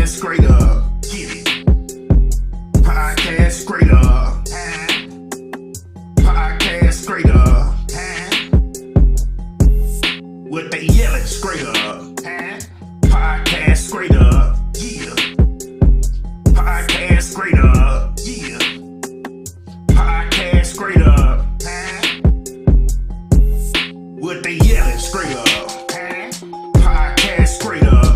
straight up. Get it. Podcast straight up. Podcast straight up. What they yelling straight up. Podcast straight up. Yeah. Podcast straight up. Yeah. Podcast straight up. What they yelling straight up. Podcast straight up.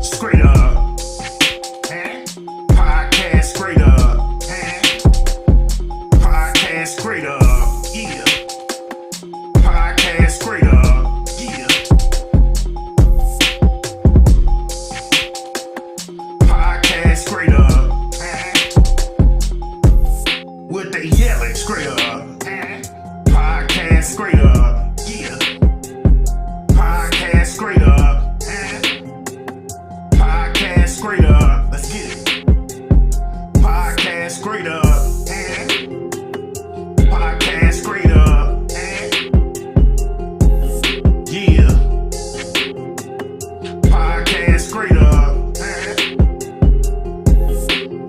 Straight up. Podcast straight up. Podcast straight up. Yeah. Podcast straight up. Yeah. Podcast straight up. What they yelling straight up. Podcast straight up. Yeah. Podcast straight up. Podcast straight up. Let's get it. Podcast straight up. Podcast straight up. Yeah. Podcast straight up.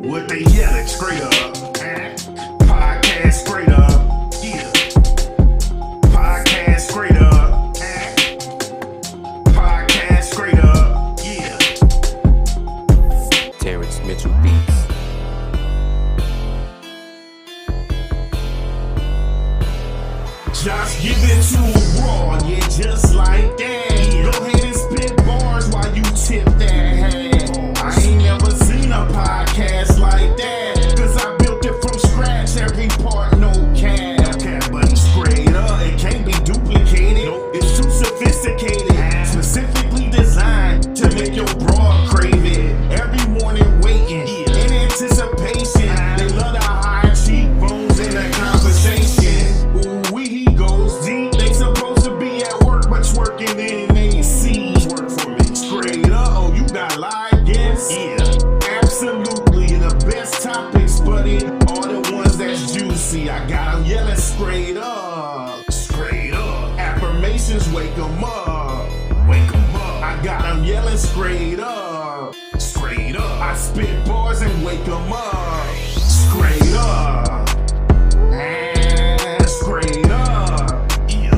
What they yelling straight up. Podcast straight up. Yeah. Podcast straight up. Podcast straight up. Yeah. Terrence Mitchell Beats. Just give it to a raw, yeah, just like that. Go ahead and spit bars while you tip that hand. I ain't never seen a podcast like that, cause I built it from scratch, every part no cap. But straight up, it can't be duplicated. It's too sophisticated, specifically designed to make your broad crave it. Every morning waiting, in anticipation. They love the high cheekbones in the conversation. Ooh, he goes deep. They supposed to be at work, but twerking in AC. Twerk for me. Straight up, oh, you got live guests? Yeah, absolutely. The best topics, buddy. All the ones that's juicy. I got them yelling straight up. Straight up. Affirmations, wake them up. Wake them up. I got them yelling straight up. Straight up. I spit bars and wake them up. Straight up. Straight up. Yeah.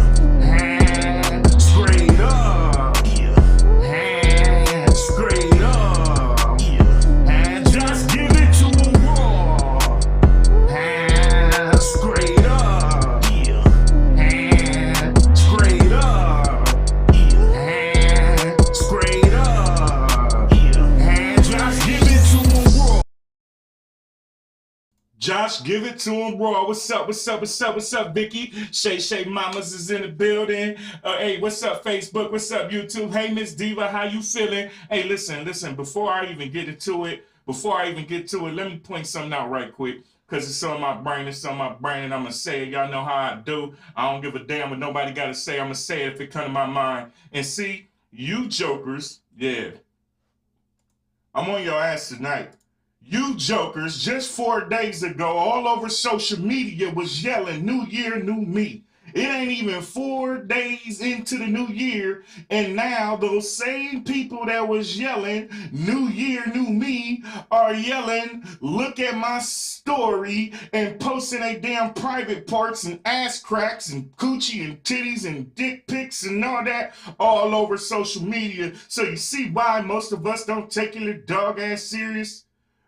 Straight up. Yeah. Straight up. Yeah. Just give it to a raw. Straight up. Yeah. Straight up. Yeah. Straight up. Yeah. Just give it to a raw. Josh, give it to him raw. What's up? What's up? What's up? What's up, Vicky? Shay Mamas is in the building. Hey, what's up, Facebook? What's up, YouTube? Hey, Miss Diva, how you feeling? Hey, listen. Before I even get into it, let me point something out right quick. Because it's on my brain, and I'm going to say it. Y'all know how I do. I don't give a damn what nobody got to say. I'm going to say it if it come to my mind. And see, you jokers, yeah, I'm on your ass tonight. You jokers, just 4 days ago, all over social media was yelling, "New year, new me." It ain't even 4 days into the new year, and now those same people that was yelling, "New year, new me," are yelling, "Look at my story," and posting their damn private parts and ass cracks and coochie and titties and dick pics and all that all over social media. So you see why most of us don't take your dog ass serious?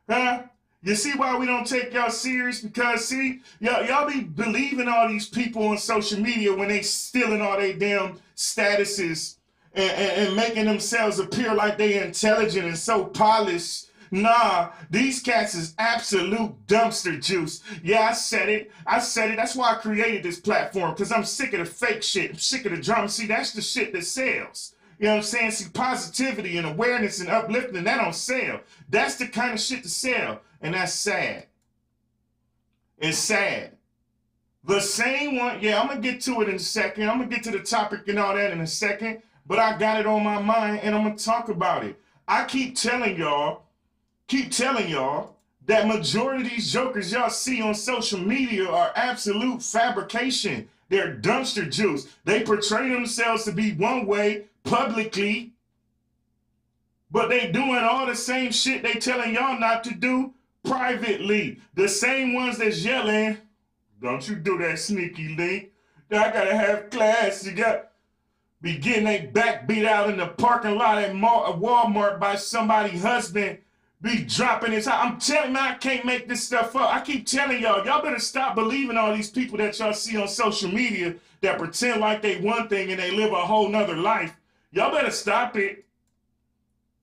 Huh? You see why we don't take y'all serious? Because, see, y'all be believing all these people on social media when they stealing all their damn statuses and making themselves appear like they intelligent and so polished. Nah, these cats is absolute dumpster juice. Yeah, I said it. That's why I created this platform, because I'm sick of the fake shit. I'm sick of the drama. See, that's the shit that sells. You know what I'm saying? See, positivity and awareness and uplifting, that don't sell. That's the kind of shit to sell. And that's sad. It's sad. The same one, yeah, I'm going to get to it in a second. I'm going to get to the topic and all that in a second. But I got it on my mind and I'm going to talk about it. I keep telling y'all that majority of these jokers y'all see on social media are absolute fabrication. They're dumpster juice. They portray themselves to be one way publicly, But they doing all the same shit they telling y'all not to do privately. The same ones that's yelling, don't you do that, sneaky link. I gotta have class. You got be getting their back beat out in the parking lot at Walmart by somebody's husband. Be dropping his house. I'm telling you, I can't make this stuff up. I keep telling y'all better stop believing all these people that y'all see on social media that pretend like they one thing and they live a whole nother life. Y'all better stop it.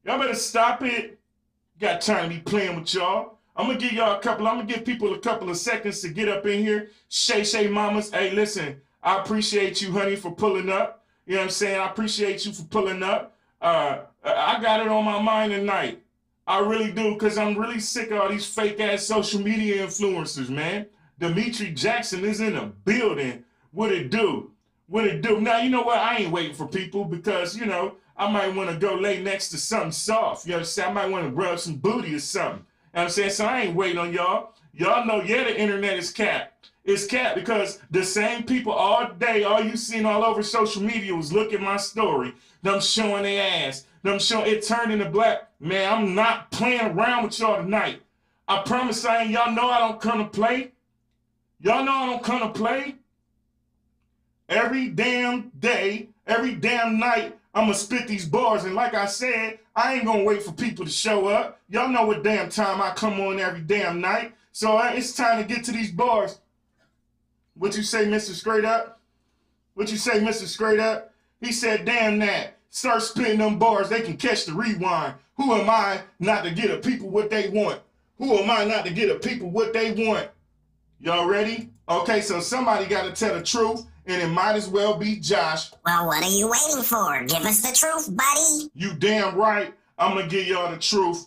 Y'all better stop it. Got time to be playing with y'all. I'm gonna give people a couple of seconds to get up in here. Shay mamas, hey, listen, I appreciate you, honey, for pulling up. You know what I'm saying? I appreciate you for pulling up. I got it on my mind tonight. I really do, because I'm really sick of all these fake-ass social media influencers, man. Demetri Jackson is in the building. What it do? What it do? Now, you know what? I ain't waiting for people because, you know, I might want to go lay next to something soft. You know what I'm saying? I might want to rub some booty or something. You know what I'm saying? So I ain't waiting on y'all. Y'all know, yeah, the internet is capped. It's capped because the same people all day, all you seen all over social media was look at my story. Them showing their ass. Them showing it turned into black. Man, I'm not playing around with y'all tonight. I promise I ain't. Y'all know I don't come to play. Y'all know I don't come to play. Every damn day, every damn night, I'm going to spit these bars. And like I said, I ain't going to wait for people to show up. Y'all know what damn time I come on every damn night. So it's time to get to these bars. What you say, Mr. Straight Up? What you say, Mr. Straight Up? He said, damn that. Start spitting them bars. They can catch the rewind. Who am I not to get a people what they want? Who am I not to get a people what they want? Y'all ready? Okay, so somebody got to tell the truth, and it might as well be Josh. Well, what are you waiting for? Give us the truth, buddy. You damn right. I'm going to give y'all the truth.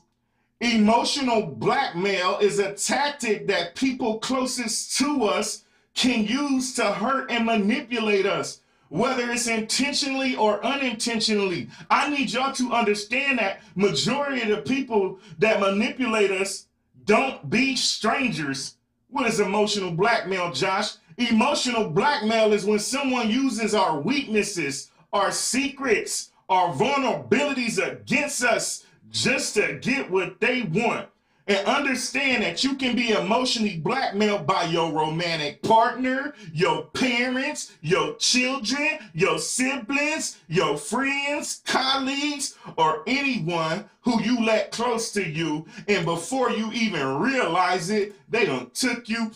Emotional blackmail is a tactic that people closest to us can use to hurt and manipulate us, whether it's intentionally or unintentionally. I need y'all to understand that majority of the people that manipulate us don't be strangers. What is emotional blackmail, Josh? Emotional blackmail is when someone uses our weaknesses, our secrets, our vulnerabilities against us just to get what they want. And understand that you can be emotionally blackmailed by your romantic partner, your parents, your children, your siblings, your friends, colleagues, or anyone who you let close to you. And before you even realize it, they done took you.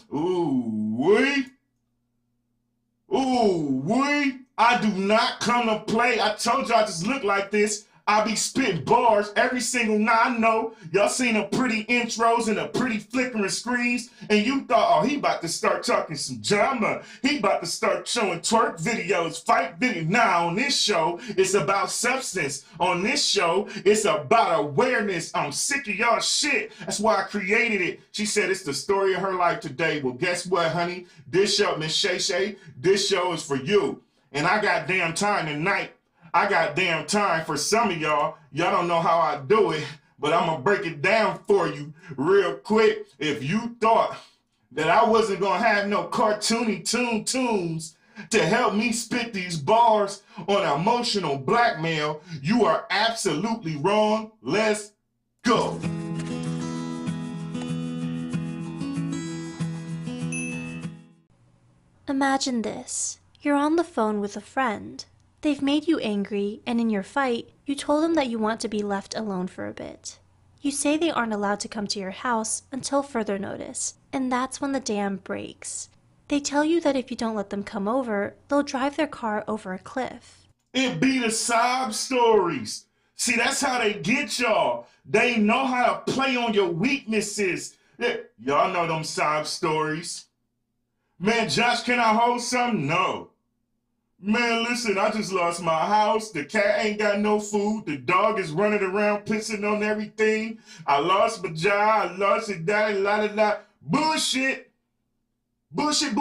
I do not come to play. I told you I just look like this. I be spitting bars every single night. I know y'all seen the pretty intros and the pretty flickering screens, and you thought, oh, he about to start talking some drama. He about to start showing twerk videos, fight videos. Nah, on this show, it's about substance. On this show, it's about awareness. I'm sick of y'all shit. That's why I created it. She said it's the story of her life today. Well, guess what, honey? This show, Miss Shay, this show is for you. And I got damn time tonight. I got damn time for some of y'all. Y'all don't know how I do it, but I'm going to break it down for you real quick. If you thought that I wasn't going to have no cartoony tunes to help me spit these bars on emotional blackmail, you are absolutely wrong. Let's go. Imagine this. You're on the phone with a friend. They've made you angry, and in your fight, you told them that you want to be left alone for a bit. You say they aren't allowed to come to your house until further notice, and that's when the dam breaks. They tell you that if you don't let them come over, they'll drive their car over a cliff. It be the sob stories. See, that's how they get y'all. They know how to play on your weaknesses. Y'all know them sob stories. Man, Josh, can I hold something? No. Man, listen, I just lost my house. The cat ain't got no food. The dog is running around pissing on everything. I lost my job. I lost it, daddy, la. Bullshit. Bullshit.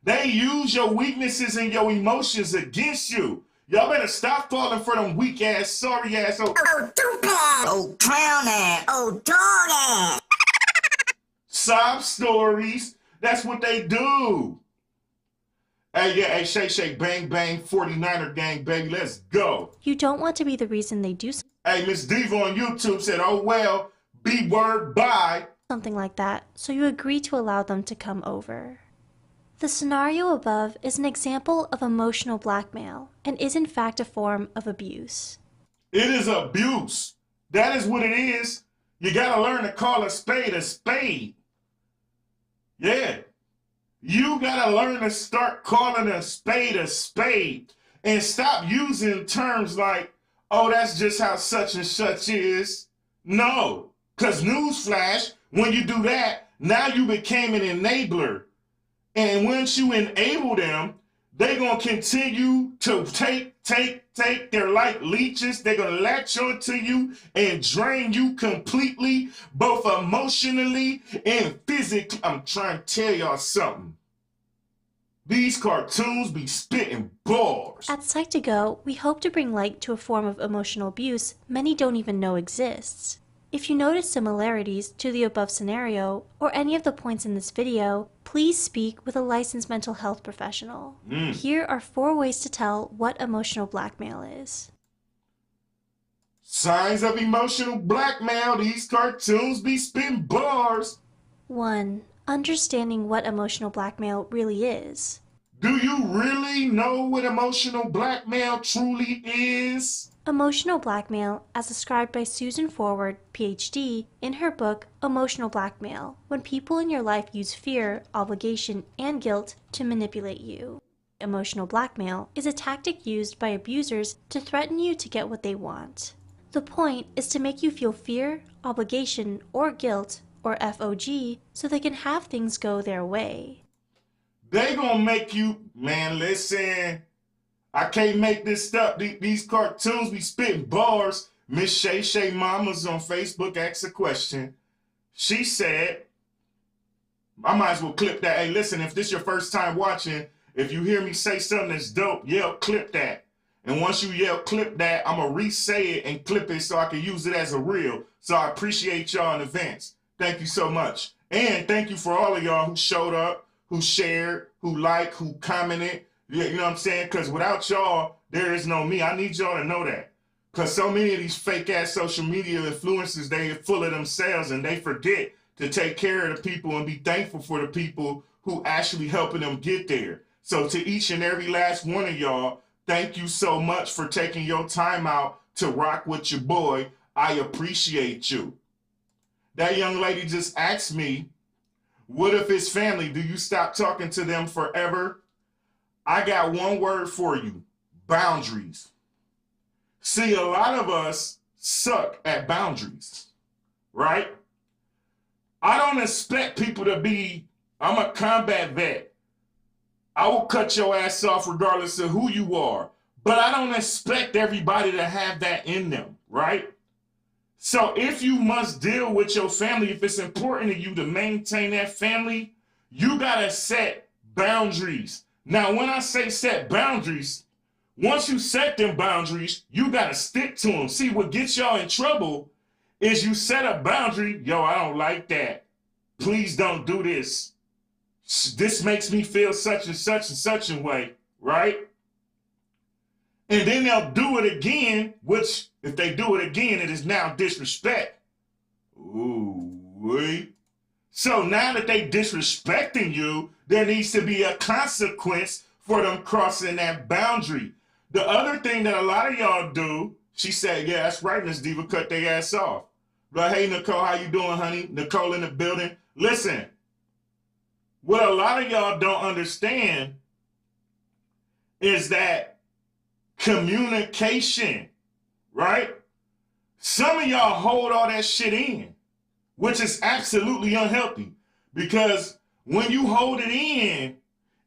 They use your weaknesses and your emotions against you. Y'all better stop falling for them weak ass, sorry ass. Oh, stupid ass. Oh, clown ass. Oh, dog ass. Sob stories. That's what they do. Hey, yeah, hey, Shay Shay, bang, bang, 49er gang, baby, let's go. You don't want to be the reason they do Hey, Miss Diva on YouTube said, oh, well, B-word, bye. something like that, so you agree to allow them to come over. The scenario above is an example of emotional blackmail and is in fact a form of abuse. It is abuse. That is what it is. You gotta learn to call a spade a spade. Yeah. You gotta learn to start calling a spade and stop using terms like, oh, that's just how such and such is. No, because newsflash, when you do that, now you became an enabler. And once you enable them, they're going to continue to take. They're like leeches. They're going to latch onto you and drain you completely, both emotionally and physically. I'm trying to tell y'all something. These cartoons be spitting bars. At Psych2Go, we hope to bring light to a form of emotional abuse many don't even know exists. If you notice similarities to the above scenario or any of the points in this video, please speak with a licensed mental health professional. Here are 4 ways to tell what emotional blackmail is. Signs of emotional blackmail. These cartoons be spitting bars. 1. Understanding what emotional blackmail really is. Do you really know what emotional blackmail truly is? Emotional blackmail, as described by Susan Forward, PhD, in her book Emotional Blackmail, when people in your life use fear, obligation, and guilt to manipulate you. Emotional blackmail is a tactic used by abusers to threaten you to get what they want. The point is to make you feel fear, obligation, or guilt, or FOG, so they can have things go their way. They gonna make you, man, listen. I can't make this stuff. These cartoons be spitting bars. Miss Shay Shay Mamas on Facebook asked a question. She said, I might as well clip that. Hey, listen, if this is your first time watching, if you hear me say something that's dope, yell clip that. And once you yell clip that, I'm going to re-say it and clip it so I can use it as a reel. So I appreciate y'all in advance. Thank you so much. And thank you for all of y'all who showed up, who shared, who liked, who commented. Yeah, you know what I'm saying? Because without y'all, there is no me. I need y'all to know that. Because so many of these fake-ass social media influencers, they are full of themselves and they forget to take care of the people and be thankful for the people who actually helping them get there. So to each and every last one of y'all, thank you so much for taking your time out to rock with your boy. I appreciate you. That young lady just asked me, what if it's family? Do you stop talking to them forever? I got one word for you: boundaries. See, a lot of us suck at boundaries, right? I don't expect people to be, I'm a combat vet. I will cut your ass off regardless of who you are. But I don't expect everybody to have that in them, right? So if you must deal with your family, if it's important to you to maintain that family, you gotta set boundaries. Now, when I say set boundaries, once you set them boundaries, you got to stick to them. See, what gets y'all in trouble is you set a boundary. Yo, I don't like that. Please don't do this. This makes me feel such and such and such a way, right? And then they'll do it again, which if they do it again, it is now disrespect. Ooh, wait. So now that they disrespecting you, there needs to be a consequence for them crossing that boundary. The other thing that a lot of y'all do, she said, yeah, that's right, Miss Diva, cut their ass off. But hey, Nicole, how you doing, honey? Nicole in the building. Listen, what a lot of y'all don't understand is that communication, right? Some of y'all hold all that shit in, which is absolutely unhealthy, because when you hold it in,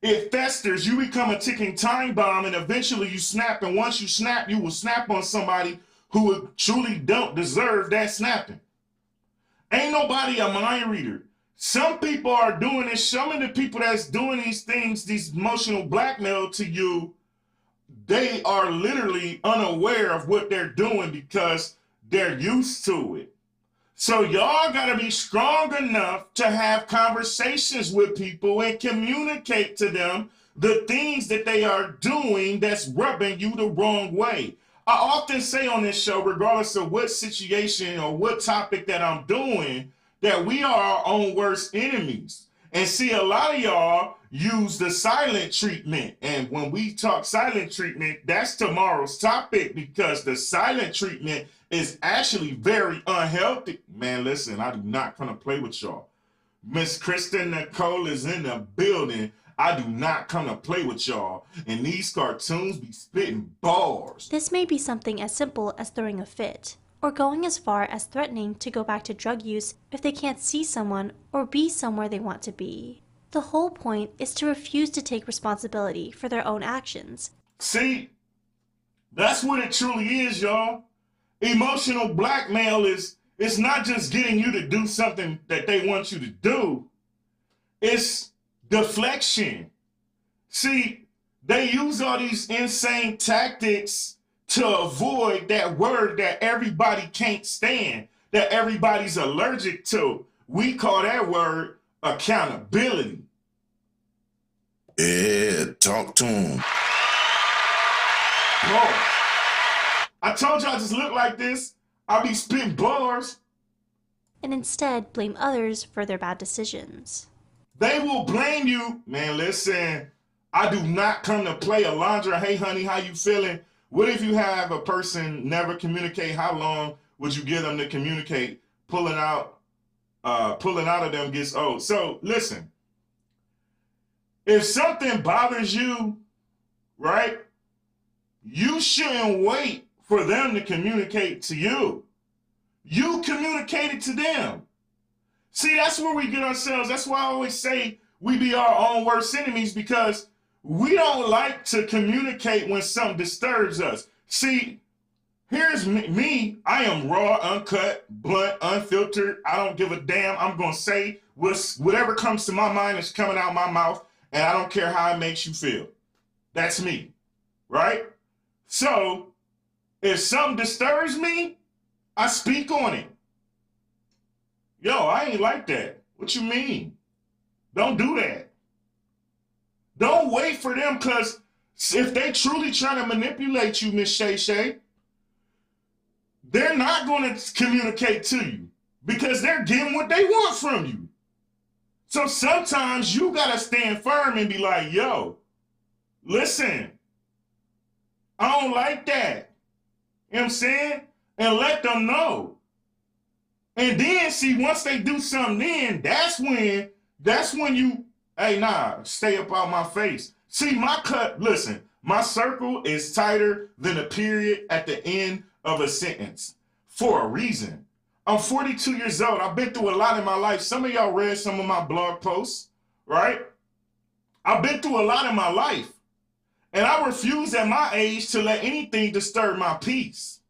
it festers. You become a ticking time bomb, and eventually you snap. And once you snap, you will snap on somebody who truly don't deserve that snapping. Ain't nobody a mind reader. Some people are doing this. Some of the people that's doing these things, these emotional blackmail to you, they are literally unaware of what they're doing because they're used to it. So y'all gotta be strong enough to have conversations with people and communicate to them the things that they are doing that's rubbing you the wrong way. I often say on this show, regardless of what situation or what topic that I'm doing, that we are our own worst enemies. And see, a lot of y'all use the silent treatment. And when we talk silent treatment, that's tomorrow's topic, because the silent treatment is actually very unhealthy. Man, listen, I do not come to play with y'all. Miss Kristen Nicole is in the building. I do not come to play with y'all. And these cartoons be spitting bars. This may be something as simple as throwing a fit, or going as far as threatening to go back to drug use if they can't see someone or be somewhere they want to be. The whole point is to refuse to take responsibility for their own actions. See, that's what it truly is, y'all. Emotional blackmail is, it's not just getting you to do something that they want you to do. It's deflection. See, they use all these insane tactics to avoid that word that everybody can't stand, that everybody's allergic to. We call that word accountability. Yeah, talk to him. Bars. I told you I just look like this. I be spitting bars. And instead blame others for their bad decisions. They will blame you. Man, listen, I do not come to play Alondra. Hey, honey, how you feeling? What if you have a person never communicate? How long would you give them to communicate? Pulling out of them gets old. So listen, if something bothers you, right, you shouldn't wait for them to communicate to you. You communicated to them. See, that's where we get ourselves. That's why I always say we be our own worst enemies, because we don't like to communicate when something disturbs us. See, here's me. I am raw, uncut, blunt, unfiltered. I don't give a damn. I'm going to say whatever comes to my mind is coming out my mouth, and I don't care how it makes you feel. That's me, right? So if something disturbs me, I speak on it. Yo, I ain't like that. What you mean? Don't do that. Don't wait for them, because if they truly trying to manipulate you, Miss Shay Shay, they're not going to communicate to you, because they're getting what they want from you. So sometimes you got to stand firm and be like, yo, listen, I don't like that. You know what I'm saying? And let them know. And then, see, once they do something, then that's when you, hey, nah, stay up out my face. See, listen, my circle is tighter than a period at the end of a sentence for a reason. I'm 42 years old. I've been through a lot in my life. Some of y'all read some of my blog posts, right? I've been through a lot in my life. And I refuse at my age to let anything disturb my peace.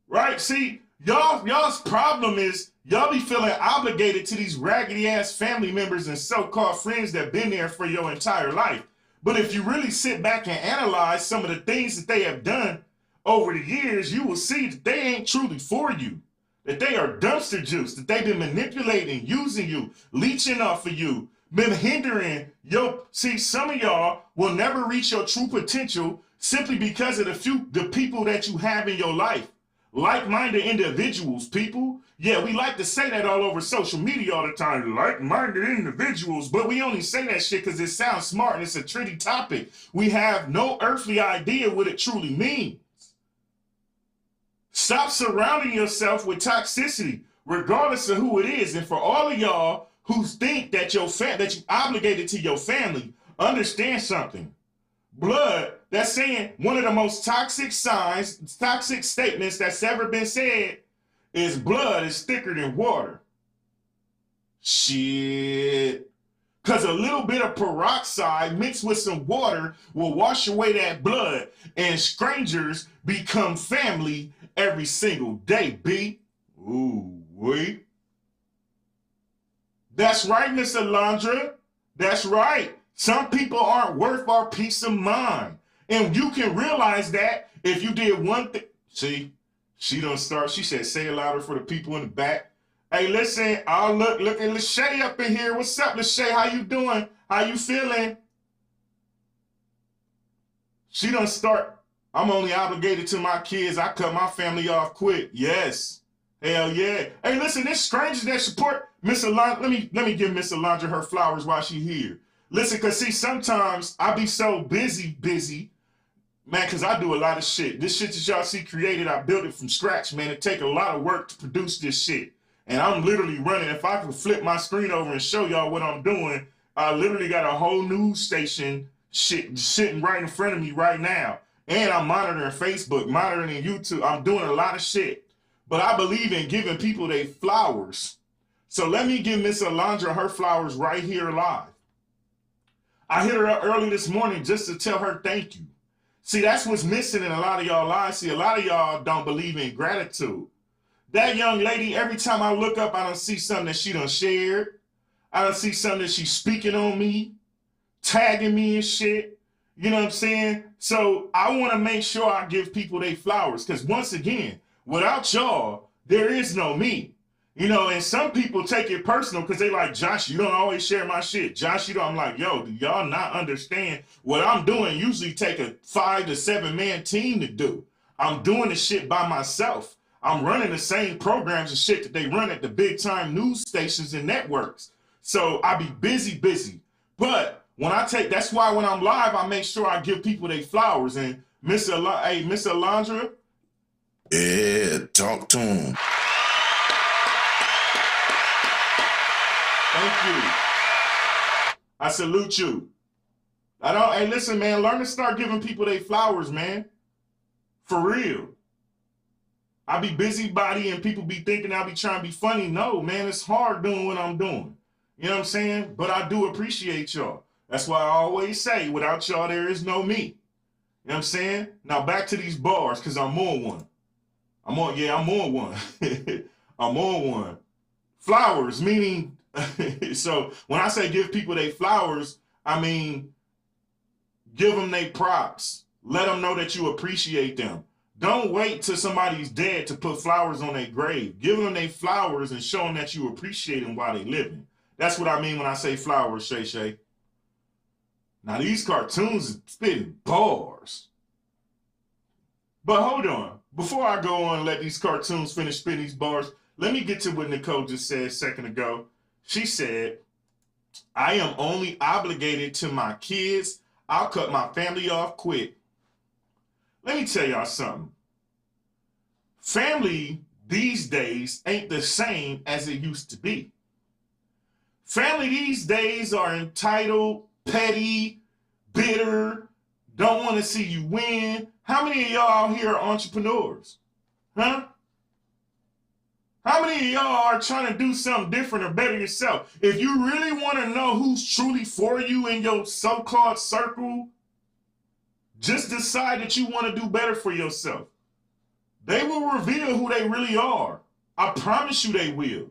Right? See, y'all's problem is y'all be feeling obligated to these raggedy ass family members and so-called friends that been there for your entire life. But if you really sit back and analyze some of the things that they have done over the years, you will see that they ain't truly for you. That they are dumpster juice, that they've been manipulating, using you, leeching off of you, been hindering your, see, some of y'all will never reach your true potential simply because of the people that you have in your life. Like-minded individuals, people. Yeah, we like to say that all over social media all the time. Like-minded individuals. But we only say that shit because it sounds smart and it's a trendy topic. We have no earthly idea what it truly means. Stop surrounding yourself with toxicity, regardless of who it is. And for all of y'all who think that that you obligated to your family, understand something. Blood, that's saying one of the most toxic signs, toxic statements that's ever been said is blood is thicker than water. Shit. Because a little bit of peroxide mixed with some water will wash away that blood, and strangers become family every single day, B. Ooh, wait. That's right, Miss Alondra. That's right. Some people aren't worth our peace of mind. And you can realize that if you did one thing. See, she don't start. She said, say it louder for the people in the back. Hey, listen, look at Lachey up in here. What's up, Lachey? How you doing? How you feeling? She done start. I'm only obligated to my kids. I cut my family off quick. Yes. Hell yeah. Hey, listen, this strangers that support Miss Alondra. Let me give Miss Alondra her flowers while she here. Listen, cause see, sometimes I be so busy, man, cause I do a lot of shit. This shit that y'all see created, I built it from scratch, man. It take a lot of work to produce this shit. And I'm literally running. If I could flip my screen over and show y'all what I'm doing, I literally got a whole news station sitting right in front of me right now. And I'm monitoring Facebook, monitoring YouTube. I'm doing a lot of shit. But I believe in giving people their flowers. So let me give Miss Alondra her flowers right here live. I hit her up early this morning just to tell her thank you. See, that's what's missing in a lot of y'all lives. See, a lot of y'all don't believe in gratitude. That young lady, every time I look up, I don't see something that she done shared. I don't see something that she's speaking on me, tagging me and shit. You know what I'm saying? So I want to make sure I give people their flowers. Because once again, without y'all, there is no me. You know, and some people take it personal because they like, Josh, you don't always share my shit. Josh, you don't. I'm like, yo, do y'all not understand what I'm doing? Usually take a 5 to 7 man team to do. I'm doing the shit by myself. I'm running the same programs and shit that they run at the big time news stations and networks. So I be busy. But when I take, that's why when I'm live, I make sure I give people their flowers. And Miss Alondra. Yeah, talk to him. Thank you. I salute you. Hey, listen, man, learn to start giving people their flowers, man. For real. I be busybody and people be thinking I be trying to be funny. No, man, it's hard doing what I'm doing. You know what I'm saying? But I do appreciate y'all. That's why I always say, without y'all, there is no me. You know what I'm saying? Now back to these bars, because I'm on one. I'm on one. I'm on one. Flowers, meaning, so when I say give people their flowers, I mean, give them their props. Let them know that you appreciate them. Don't wait till somebody's dead to put flowers on their grave. Give them their flowers and show them that you appreciate them while they living. That's what I mean when I say flowers, Shay Shay. Now these cartoons are spitting bars. But hold on. Before I go on and let these cartoons finish spitting these bars, let me get to what Nicole just said a second ago. She said, I am only obligated to my kids. I'll cut my family off quick. Let me tell y'all something. Family these days ain't the same as it used to be. Family these days are entitled, petty, bitter, don't want to see you win. How many of y'all out here are entrepreneurs? Huh? How many of y'all are trying to do something different or better yourself? If you really want to know who's truly for you in your so-called circle, just decide that you want to do better for yourself. They will reveal who they really are. I promise you they will.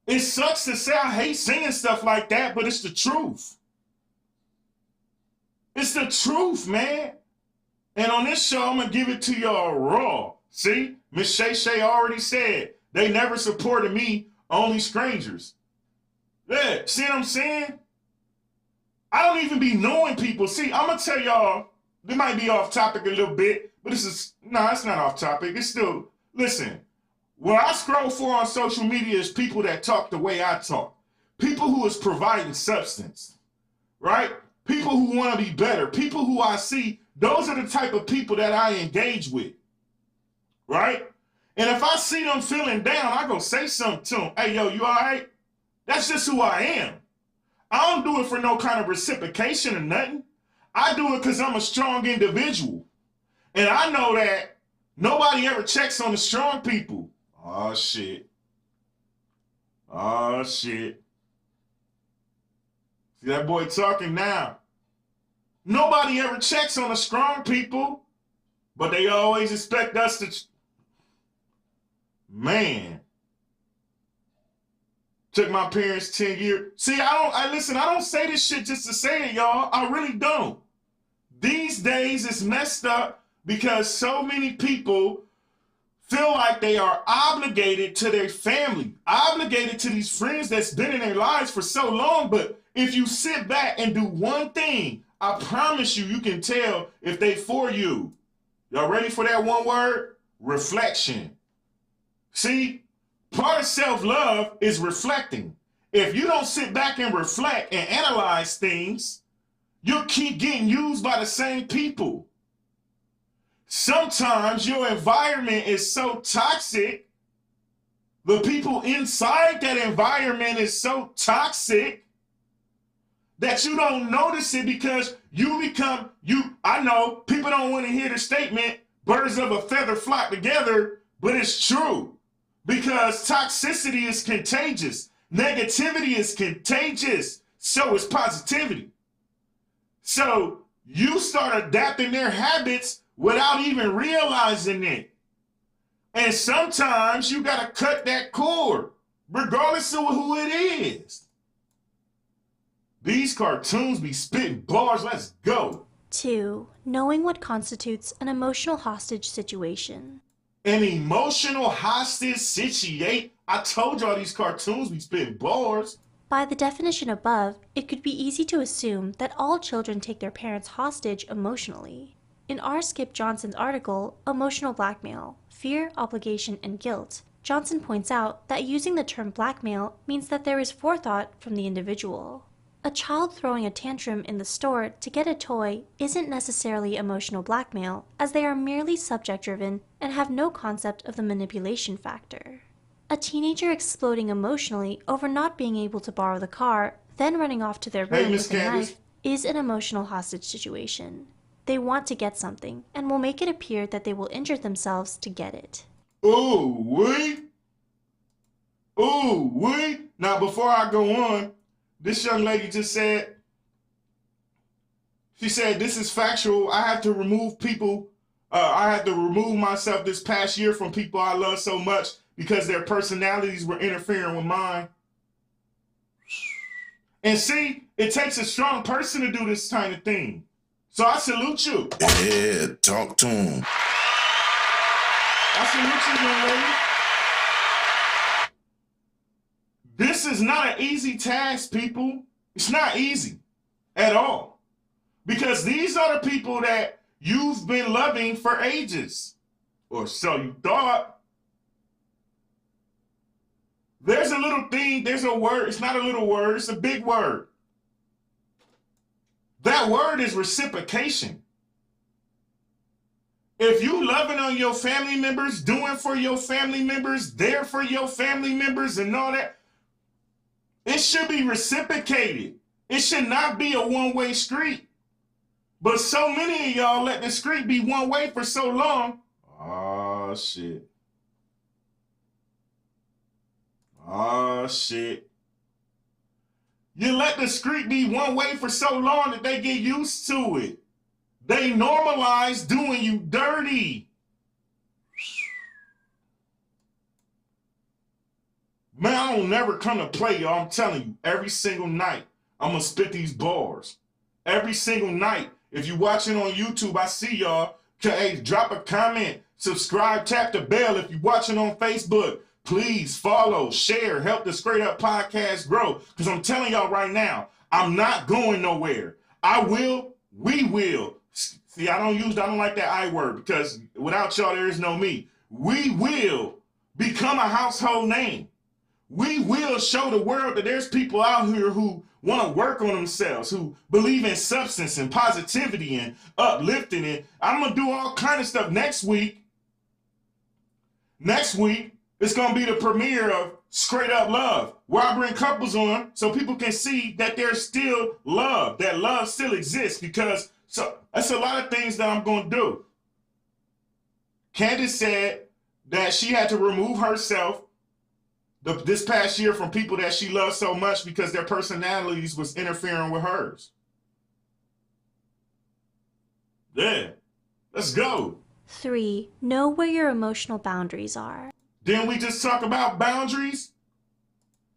It sucks to say I hate saying stuff like that, but it's the truth. It's the truth, man. And on this show, I'm going to give it to y'all raw. See, Miss Shay Shay already said they never supported me, only strangers. Yeah, see what I'm saying? I don't even be knowing people. See, I'm going to tell y'all, this might be off topic a little bit, but it's not off topic. It's still, listen, what I scroll for on social media is people that talk the way I talk. People who is providing substance, right? People who want to be better. People who I see, those are the type of people that I engage with, right? And if I see them feeling down, I go say something to them. Hey, yo, you all right? That's just who I am. I don't do it for no kind of reciprocation or nothing. I do it because I'm a strong individual. And I know that nobody ever checks on the strong people. Oh, shit. Oh, shit. See that boy talking now. Nobody ever checks on the strong people, but they always expect us to... Man. Took my parents 10 years. See, listen, I don't say this shit just to say it, y'all. I really don't. These days it's messed up because so many people feel like they are obligated to their family, obligated to these friends that's been in their lives for so long. But if you sit back and do one thing, I promise you, you can tell if they for you. Y'all ready for that one word? Reflection. See, part of self-love is reflecting. If you don't sit back and reflect and analyze things, you'll keep getting used by the same people. Sometimes your environment is so toxic, the people inside that environment is so toxic that you don't notice it because I know people don't want to hear the statement, birds of a feather flock together, but it's true because toxicity is contagious. Negativity is contagious. So is positivity. So you start adapting their habits without even realizing it. And sometimes you got to cut that cord, regardless of who it is. These cartoons be spitting bars. Let's go. 2. Knowing what constitutes an emotional hostage situation. An emotional hostage situation? I told y'all these cartoons be spitting bars. By the definition above, it could be easy to assume that all children take their parents hostage emotionally. In R. Skip Johnson's article, Emotional Blackmail, Fear, Obligation, and Guilt, Johnson points out that using the term blackmail means that there is forethought from the individual. A child throwing a tantrum in the store to get a toy isn't necessarily emotional blackmail, as they are merely subject-driven and have no concept of the manipulation factor. A teenager exploding emotionally over not being able to borrow the car, then running off to their room with a knife, is an emotional hostage situation. They want to get something, and will make it appear that they will injure themselves to get it. Ooh, wee. Ooh, wee. Now, before I go on, this young lady just said, she said, this is factual. I have to remove myself this past year from people I love so much because their personalities were interfering with mine. And see, it takes a strong person to do this kind of thing. So I salute you. Yeah, talk to him. I salute you, young lady. This is not an easy task, people. It's not easy at all. Because these are the people that you've been loving for ages. Or so you thought. There's a little thing, there's a word. It's not a little word, it's a big word. That word is reciprocation. If you loving on your family members, doing for your family members, there for your family members and all that, it should be reciprocated. It should not be a one-way street. But so many of y'all let the street be one way for so long. Oh, shit. Oh, shit. You let the street be one way for so long that they get used to it. They normalize doing you dirty. Man, I don't never come to play, y'all. I'm telling you, every single night, I'm going to spit these bars. Every single night. If you're watching on YouTube, I see y'all. Hey, drop a comment, subscribe, tap the bell. If you're watching on Facebook, please follow, share, help the Straight Up Podcast grow. Because I'm telling y'all right now, I'm not going nowhere. We will. See, I don't like that I word because without y'all, there is no me. We will become a household name. We will show the world that there's people out here who want to work on themselves, who believe in substance and positivity and uplifting it. I'm going to do all kind of stuff next week. Next week, it's going to be the premiere of Straight Up Love, where I bring couples on so people can see that there's still love, that love still exists, because that's a lot of things that I'm going to do. Candace said that she had to remove herself this past year from people that she loved so much because their personalities was interfering with hers. Yeah, let's go. 3. Know where your emotional boundaries are. Didn't we just talk about boundaries?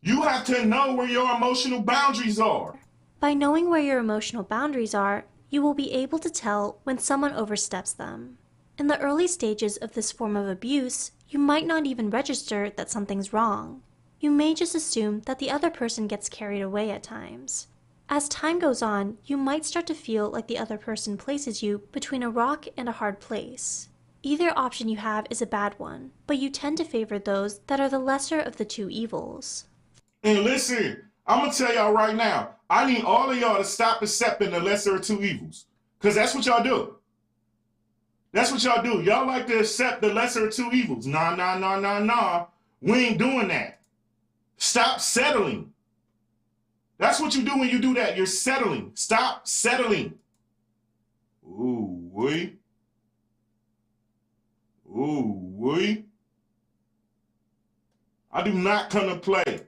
You have to know where your emotional boundaries are. By knowing where your emotional boundaries are, you will be able to tell when someone oversteps them. In the early stages of this form of abuse, you might not even register that something's wrong. You may just assume that the other person gets carried away at times. As time goes on, you might start to feel like the other person places you between a rock and a hard place. Either option you have is a bad one, but you tend to favor those that are the lesser of the two evils. And listen, I'm going to tell y'all right now, I need all of y'all to stop accepting the lesser of two evils. Because that's what y'all do. That's what y'all do. Y'all like to accept the lesser of two evils. Nah. We ain't doing that. Stop settling. That's what you do when you do that. You're settling. Stop settling. Ooh, wee. Ooh, wee. I do not come to play.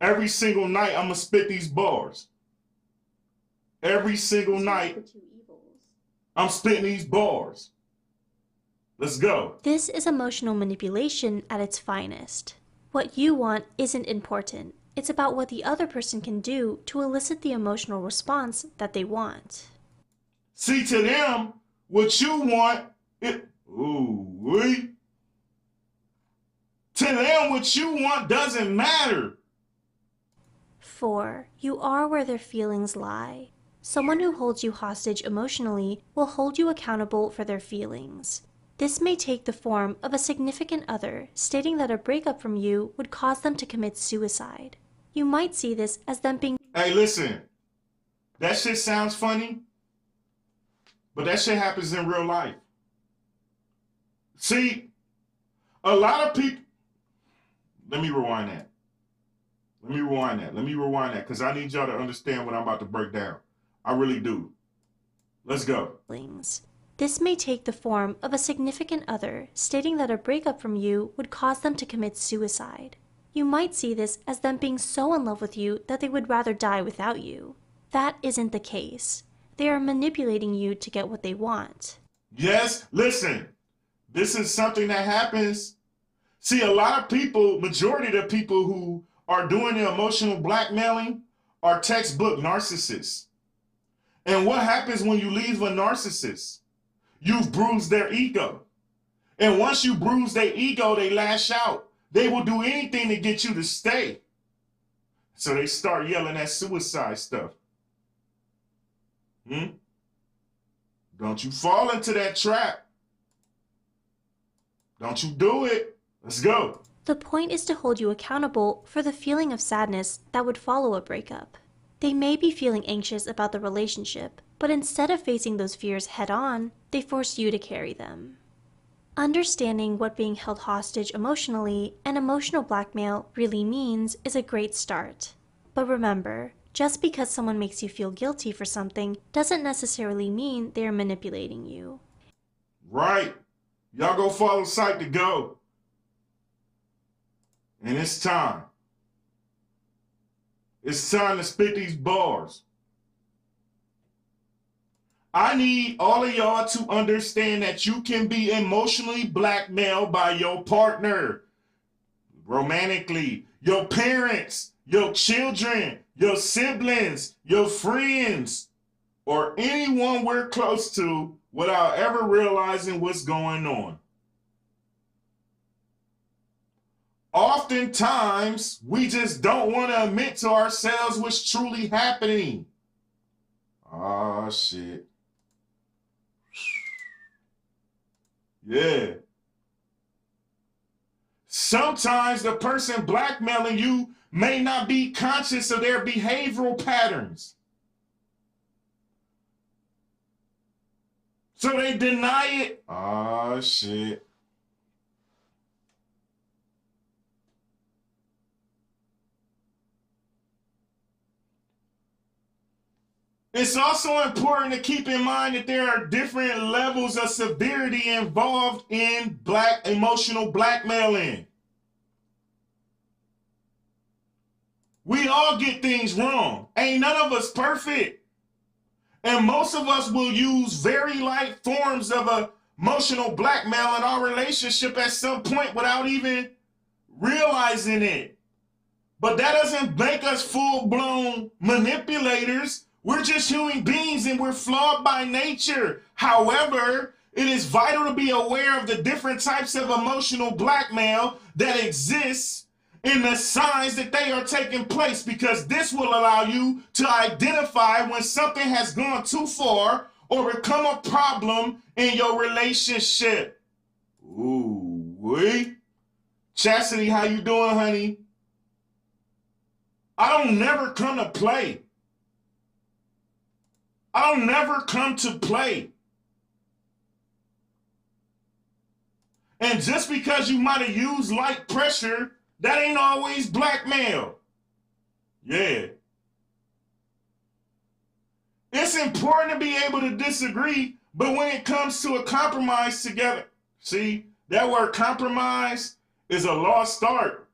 Every single night, I'm going to spit these bars. Every single night, I'm spitting these bars. Let's go. This is emotional manipulation at its finest. What you want isn't important. It's about what the other person can do to elicit the emotional response that they want. See, to them, what you want, to them, what you want doesn't matter. 4. You are where their feelings lie. Someone who holds you hostage emotionally will hold you accountable for their feelings. This may take the form of a significant other stating that a breakup from you would cause them to commit suicide. You might see this as them being— Hey, listen, that shit sounds funny, but that shit happens in real life. See, a lot of people— Let me rewind that, because I need y'all to understand what I'm about to break down. I really do. Let's go. This may take the form of a significant other stating that a breakup from you would cause them to commit suicide. You might see this as them being so in love with you that they would rather die without you. That isn't the case. They are manipulating you to get what they want. Yes, listen, this is something that happens. See, a lot of people, majority of the people who are doing the emotional blackmailing are textbook narcissists. And what happens when you leave a narcissist? You've bruised their ego. And once you bruise their ego, they lash out. They will do anything to get you to stay. So they start yelling that suicide stuff. Don't you fall into that trap. Don't you do it. Let's go. The point is to hold you accountable for the feeling of sadness that would follow a breakup. They may be feeling anxious about the relationship, but instead of facing those fears head on, they force you to carry them. Understanding what being held hostage emotionally and emotional blackmail really means is a great start. But remember, just because someone makes you feel guilty for something doesn't necessarily mean they are manipulating you. Right. Y'all go follow Sight to go. And it's time. It's time to spit these bars. I need all of y'all to understand that you can be emotionally blackmailed by your partner, romantically, your parents, your children, your siblings, your friends, or anyone we're close to without ever realizing what's going on. Oftentimes, we just don't want to admit to ourselves what's truly happening. Oh, shit. Yeah. Sometimes the person blackmailing you may not be conscious of their behavioral patterns. So they deny it. Oh, shit. It's also important to keep in mind that there are different levels of severity involved in emotional blackmailing. We all get things wrong. Ain't none of us perfect. And most of us will use very light forms of emotional blackmail in our relationship at some point without even realizing it. But that doesn't make us full-blown manipulators. We're just human beings and we're flawed by nature. However, it is vital to be aware of the different types of emotional blackmail that exists in the signs that they are taking place, because this will allow you to identify when something has gone too far or become a problem in your relationship. Ooh, wait. Chastity, how you doing, honey? I don't never come to play. I don't never come to play. And just because you might have used light pressure, that ain't always blackmail. Yeah. It's important to be able to disagree, but when it comes to a compromise together, see, that word compromise is a lost start.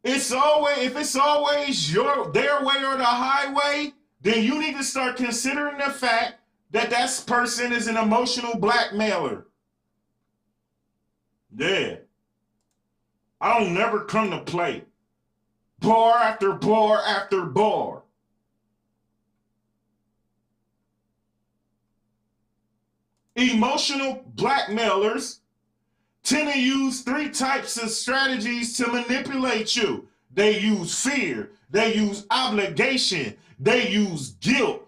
If it's always their way or the highway, then you need to start considering the fact that that person is an emotional blackmailer. Yeah. I don't never come to play. Bar after bar after bar. Emotional blackmailers tend to use 3 types of strategies to manipulate you. They use fear, they use obligation, they use guilt.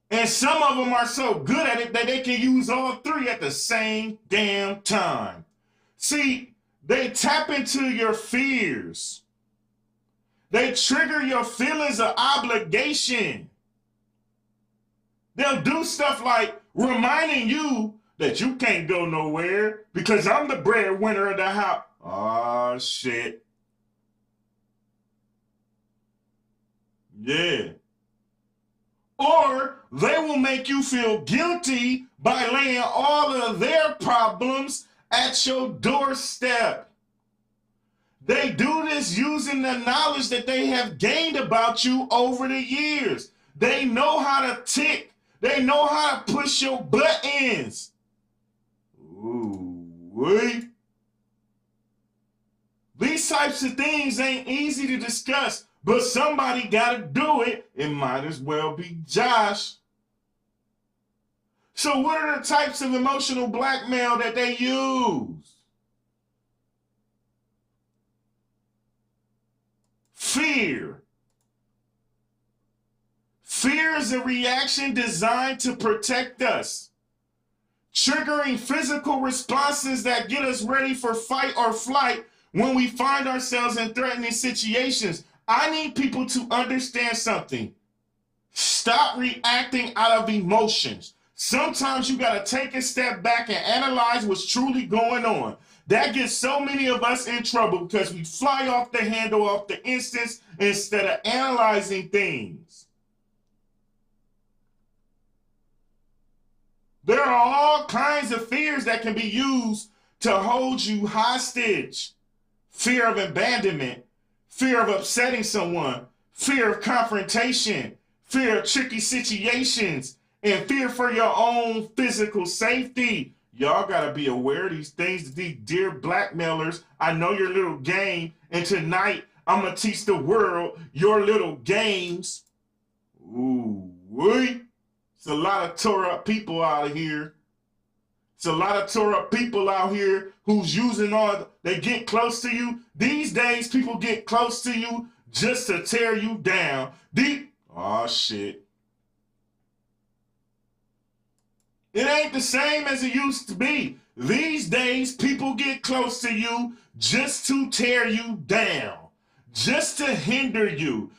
And some of them are so good at it that they can use all 3 at the same damn time. See, they tap into your fears. They trigger your feelings of obligation. They'll do stuff like reminding you that you can't go nowhere because I'm the breadwinner of the house. Oh, shit. Yeah. Or they will make you feel guilty by laying all of their problems at your doorstep. They do this using the knowledge that they have gained about you over the years. They know how to tick. They know how to push your buttons. Ooh, wait. These types of things ain't easy to discuss, but somebody gotta do it. It might as well be Josh. So what are the types of emotional blackmail that they use? Fear. Fear is a reaction designed to protect us, triggering physical responses that get us ready for fight or flight when we find ourselves in threatening situations. I need people to understand something. Stop reacting out of emotions. Sometimes you got to take a step back and analyze what's truly going on. That gets so many of us in trouble because we fly off the handle, off the instance, instead of analyzing things. There are all kinds of fears that can be used to hold you hostage. Fear of abandonment, fear of upsetting someone, fear of confrontation, fear of tricky situations, and fear for your own physical safety. Y'all gotta be aware of these things, these dear blackmailers. I know your little game, and tonight I'm gonna teach the world your little games. Ooh, wait. It's a lot of tore up people out here. It's a lot of tore up people out here who's using they get close to you. These days, people get close to you just to tear you down. Oh, shit. It ain't the same as it used to be. These days, people get close to you just to tear you down, just to hinder you.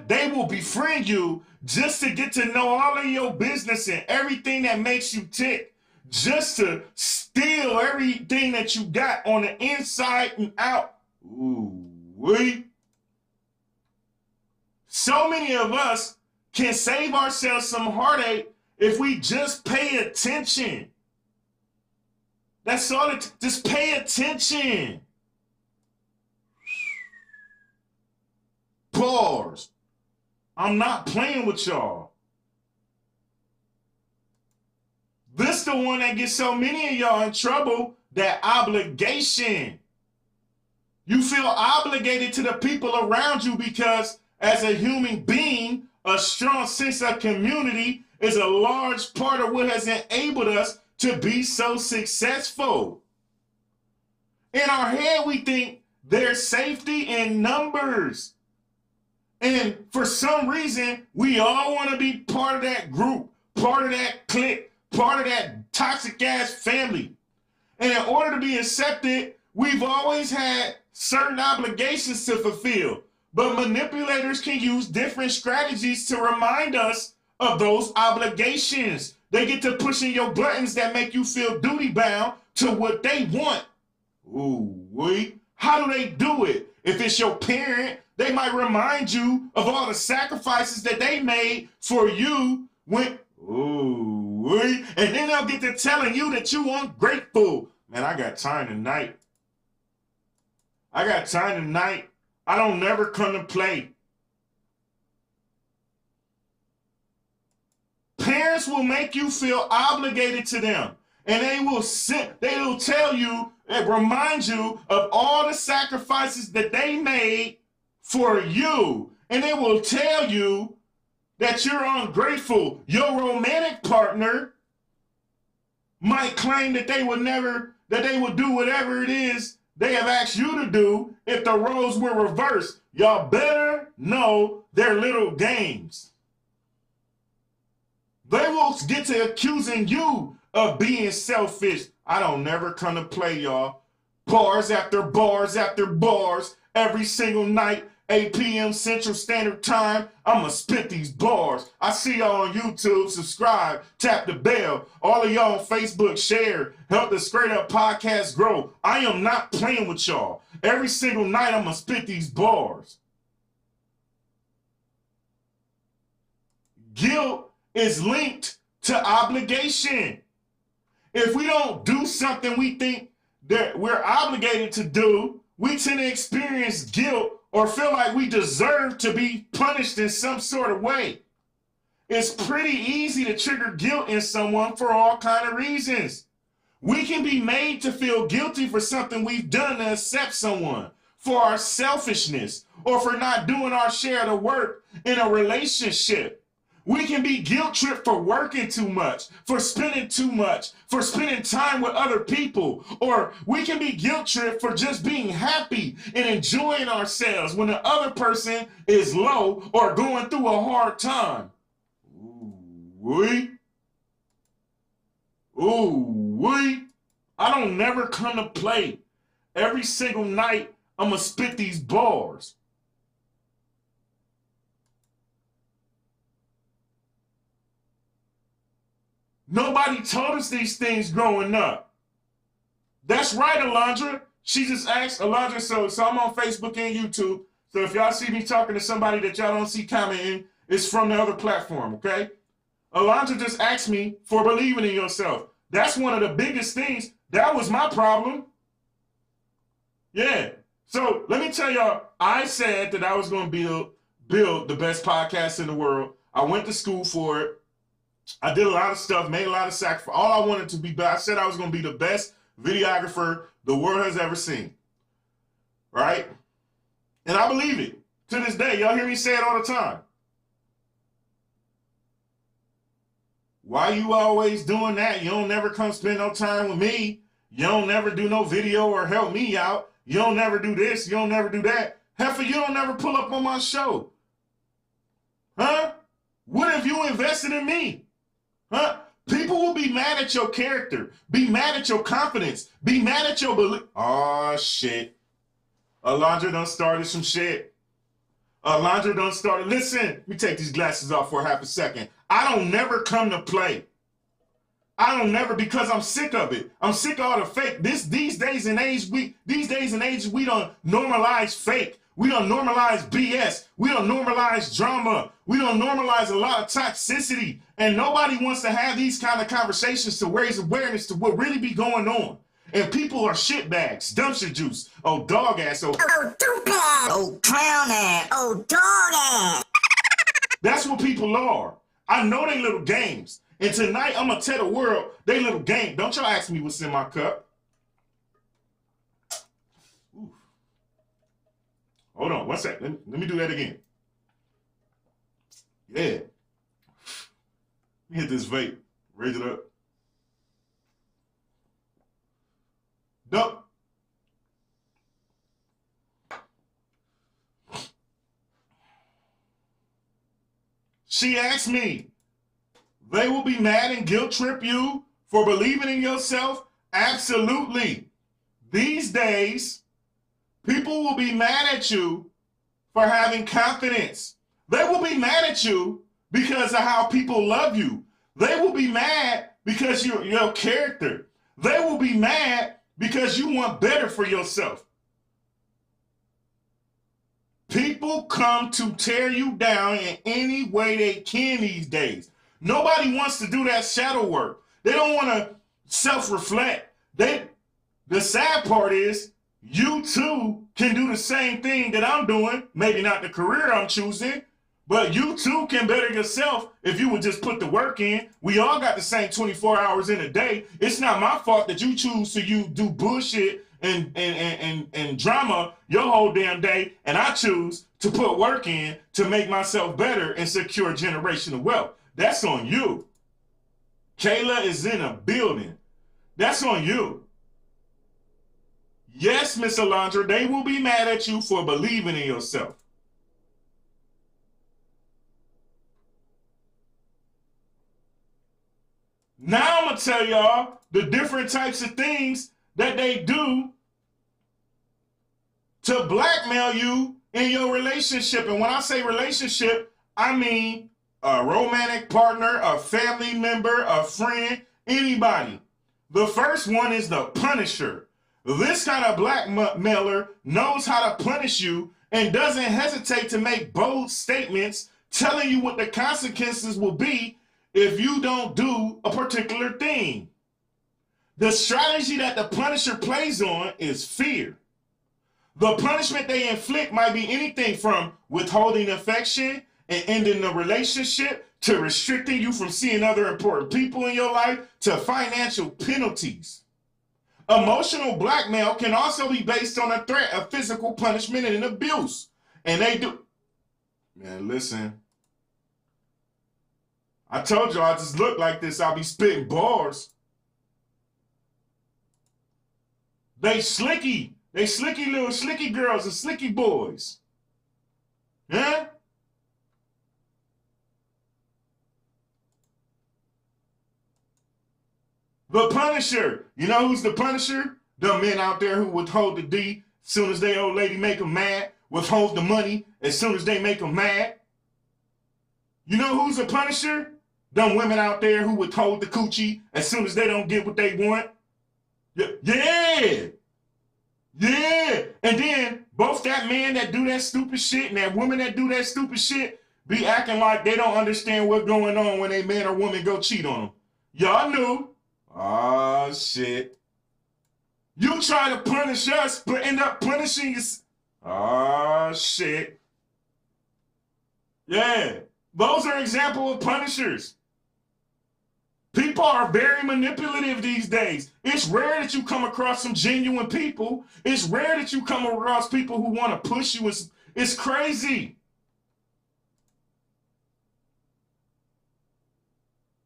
They will befriend you just to get to know all of your business and everything that makes you tick, just to steal everything that you got on the inside and out. Ooh, wait. So many of us can save ourselves some heartache if we just pay attention. That's all just pay attention. Pause. I'm not playing with y'all. This the one that gets so many of y'all in trouble, that obligation. You feel obligated to the people around you because as a human being, a strong sense of community is a large part of what has enabled us to be so successful. In our head, we think there's safety in numbers. And for some reason, we all want to be part of that group, part of that clique, part of that toxic ass family. And in order to be accepted, we've always had certain obligations to fulfill. But manipulators can use different strategies to remind us of those obligations. They get to pushing your buttons that make you feel duty bound to what they want. Ooh, wait. How do they do it? If it's your parent, they might remind you of all the sacrifices that they made for you when, ooh, wait. And then they'll get to telling you that you ungrateful. Man, I got time tonight. I got time tonight. I don't never come to play. Parents will make you feel obligated to them. And they will tell you and remind you of all the sacrifices that they made for you. And they will tell you that you're ungrateful. Your romantic partner might claim that they would do whatever it is they have asked you to do if the roles were reversed. Y'all better know their little games. They will get to accusing you of being selfish. I don't never come to play, y'all. Bars after bars after bars. Every single night, 8 p.m. Central Standard Time, I'ma spit these bars. I see y'all on YouTube. Subscribe, tap the bell. All of y'all on Facebook, share. Help the Straight Up Podcast grow. I am not playing with y'all. Every single night, I'ma spit these bars. Guilt is linked to obligation. If we don't do something we think that we're obligated to do, we tend to experience guilt or feel like we deserve to be punished in some sort of way. It's pretty easy to trigger guilt in someone for all kinds of reasons. We can be made to feel guilty for something we've done to accept someone, for our selfishness, or for not doing our share of the work in a relationship. We can be guilt-tripped for working too much, for spending too much, for spending time with other people. Or we can be guilt-tripped for just being happy and enjoying ourselves when the other person is low or going through a hard time. Ooh-wee. Ooh-wee. I don't never come to play. Every single night, I'm going to spit these bars. Nobody told us these things growing up. That's right, Alondra. She just asked, Alondra, so I'm on Facebook and YouTube. So if y'all see me talking to somebody that y'all don't see commenting, it's from the other platform, okay? Alondra just asked me for believing in yourself. That's one of the biggest things. That was my problem. Yeah. So let me tell y'all, I said that I was going to build the best podcast in the world. I went to school for it. I did a lot of stuff, made a lot of sacrifice. All I wanted to be, I said I was going to be the best videographer the world has ever seen. Right? And I believe it. To this day, y'all hear me say it all the time. Why you always doing that? You don't never come spend no time with me. You don't never do no video or help me out. You don't never do this. You don't never do that. Heifer, you don't never pull up on my show. Huh? What if you invested in me? Huh? People will be mad at your character, be mad at your confidence, be mad at your belief. Oh, shit. Alondra done started some shit. Alondra done started. Listen, let me take these glasses off for half a second. I don't never come to play. I don't never, because I'm sick of it. I'm sick of all the fake. These days and age, we don't normalize fake. We don't normalize BS. We don't normalize drama. We don't normalize a lot of toxicity. And nobody wants to have these kind of conversations to raise awareness to what really be going on. And people are shitbags, dumpster juice, oh dog ass, oh stupid, oh clown ass, oh dog ass. That's what people are. I know they little games. And tonight I'm gonna tell the world they little game. Don't y'all ask me what's in my cup. Ooh. Hold on, one sec. Let me do that again. Yeah. Hit this vape. Raise it up. Dope. She asked me, they will be mad and guilt trip you for believing in yourself? Absolutely. These days, people will be mad at you for having confidence. They will be mad at you because of how people love you. They will be mad because your character. They will be mad because you want better for yourself. People come to tear you down in any way they can these days. Nobody wants to do that shadow work. They don't want to self-reflect. The sad part is you too can do the same thing that I'm doing. Maybe not the career I'm choosing, but you too can better yourself if you would just put the work in. We all got the same 24 hours in a day. It's not my fault that you choose to do bullshit and drama your whole damn day, and I choose to put work in to make myself better and secure generational wealth. That's on you. Kayla is in a building. That's on you. Yes, Miss Alondra, they will be mad at you for believing in yourself. Now I'm going to tell y'all the different types of things that they do to blackmail you in your relationship. And when I say relationship, I mean a romantic partner, a family member, a friend, anybody. The first one is the punisher. This kind of blackmailer knows how to punish you and doesn't hesitate to make bold statements telling you what the consequences will be if you don't do a particular thing. The strategy that the punisher plays on is fear. The punishment they inflict might be anything from withholding affection and ending the relationship to restricting you from seeing other important people in your life to financial penalties. Emotional blackmail can also be based on a threat of physical punishment and abuse. And they do. Man, listen. I told you I just look like this. I'll be spitting bars. They slicky. They slicky little slicky girls and slicky boys. Yeah? The Punisher. You know who's the Punisher? The men out there who withhold the D as soon as they old lady make them mad. Withhold the money as soon as they make them mad. You know who's the Punisher? Them women out there who withhold the coochie as soon as they don't get what they want. Yeah. Yeah. And then both that man that do that stupid shit and that woman that do that stupid shit be acting like they don't understand what's going on when a man or woman go cheat on them. Y'all knew. Oh, shit. You try to punish us, but end up punishing us. Oh, shit. Yeah. Those are examples of punishers. People are very manipulative these days. It's rare that you come across some genuine people. It's rare that you come across people who want to push you. It's crazy.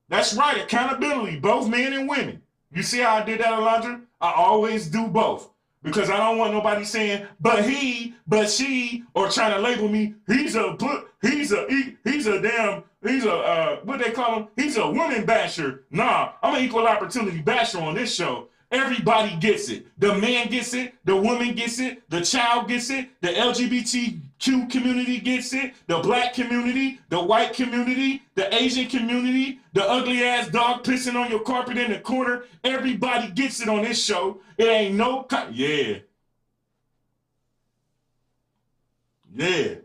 That's right, accountability, both men and women. You see how I did that, Alondra? I always do both. Because I don't want nobody saying, but he, but she, or trying to label me, he's a what they call him? He's a woman basher. Nah, I'm an equal opportunity basher on this show. Everybody gets it. The man gets it. The woman gets it. The child gets it. The LGBTQ community gets it. The black community, the white community, the Asian community, the ugly ass dog pissing on your carpet in the corner. Everybody gets it on this show. It ain't no yeah. Yeah.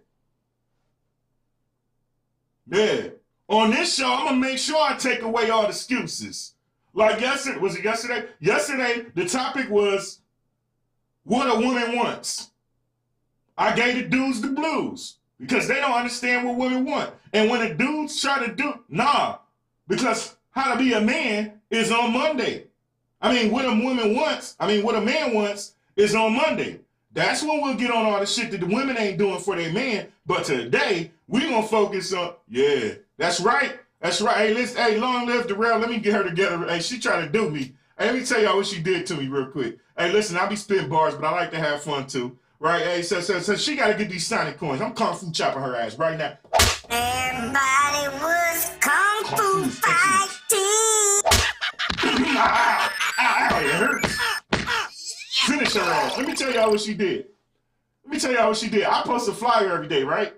Yeah. On this show, I'm gonna make sure I take away all the excuses. Like yesterday, was it yesterday? Yesterday, the topic was what a woman wants. I gave the dudes the blues because they don't understand what women want. And when the dudes try to do, because how to be a man is on Monday. I mean, what a woman wants, what a man wants is on Monday. That's when we'll get on all the shit that the women ain't doing for their man. But today, we gonna focus on, yeah, that's right. That's right. Hey, listen, hey, long live Darrell. Let me get her together. Hey, she tried to do me. Hey, let me tell y'all what she did to me real quick. Hey, listen, I be spitting bars, but I like to have fun too. Right? Hey, so she got to get these Sonic coins. I'm Kung Fu chopping her ass right now. Everybody was Kung Fu fighting. Ow, ow, ow, it hurts. Finish her ass. Let me tell y'all what she did. I post a flyer every day, right?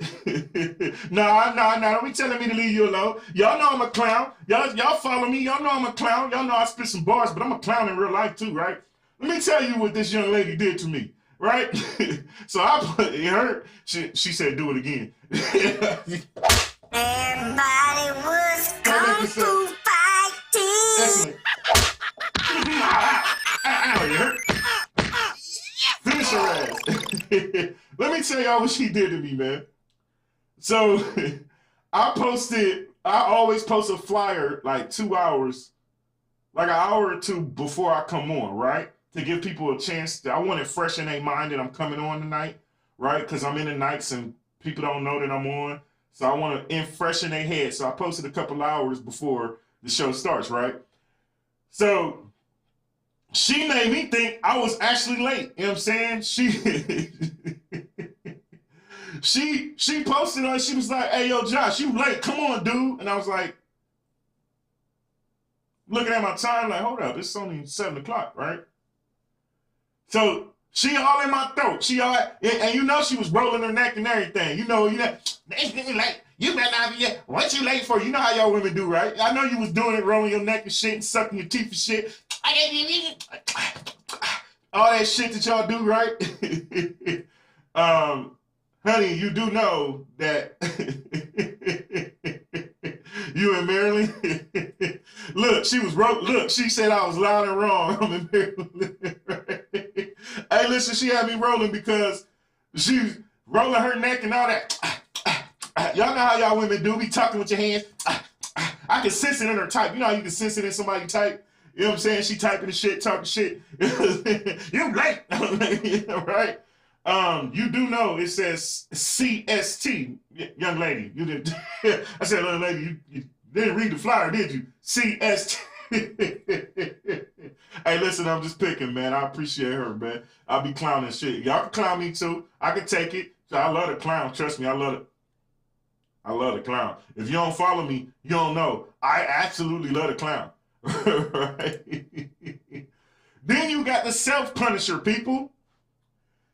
Nah, don't be telling me to leave you alone. Y'all know I'm a clown. Y'all follow me. Y'all know I'm a clown. Y'all know I spit some bars, but I'm a clown in real life too, right? Let me tell you what this young lady did to me, right? So it hurt. She said, do it again. Everybody was Kung Fu fighting. Excellent. Ow, it hurt. Finish her ass. Let me tell y'all what she did to me, man. So I always post a flyer like 2 hours, like an hour or two before I come on, right? To give people a chance. I want it fresh in their mind that I'm coming on tonight, right? Because I'm in the nights and people don't know that I'm on. So I want to fresh in their head. So I posted a couple hours before the show starts, right? So she made me think I was actually late. You know what I'm saying? She posted on, she was like, hey, yo, Josh, you late. Come on, dude. And I was like, looking at my time, like, hold up, it's only 7 o'clock, right? So she all in my throat. She all, and you know she was rolling her neck and everything. You know, it's getting late. You better not be yet. What you late for? You know how y'all women do, right? I know you was doing it, rolling your neck and shit and sucking your teeth and shit. All that shit that y'all do, right? Honey, you do know that you in Maryland? Look, she said I was loud and wrong. I'm in Maryland. Right? Hey, listen, she had me rolling because she was rolling her neck and all that. Y'all know how y'all women do, be talking with your hands. I can sense it in her type. You know how you can sense it in somebody type? You know what I'm saying? She typing the shit, talking shit. You late, right? You do know it says CST, young lady. You didn't. I said, little lady, you didn't read the flyer, did you? CST. Hey, listen, I'm just picking, man. I appreciate her, man. I'll be clowning shit. Y'all can clown me too. I can take it. I love the clown. Trust me, I love it. I love the clown. If you don't follow me, you don't know. I absolutely love the clown. Right? Then you got the self-punisher, people.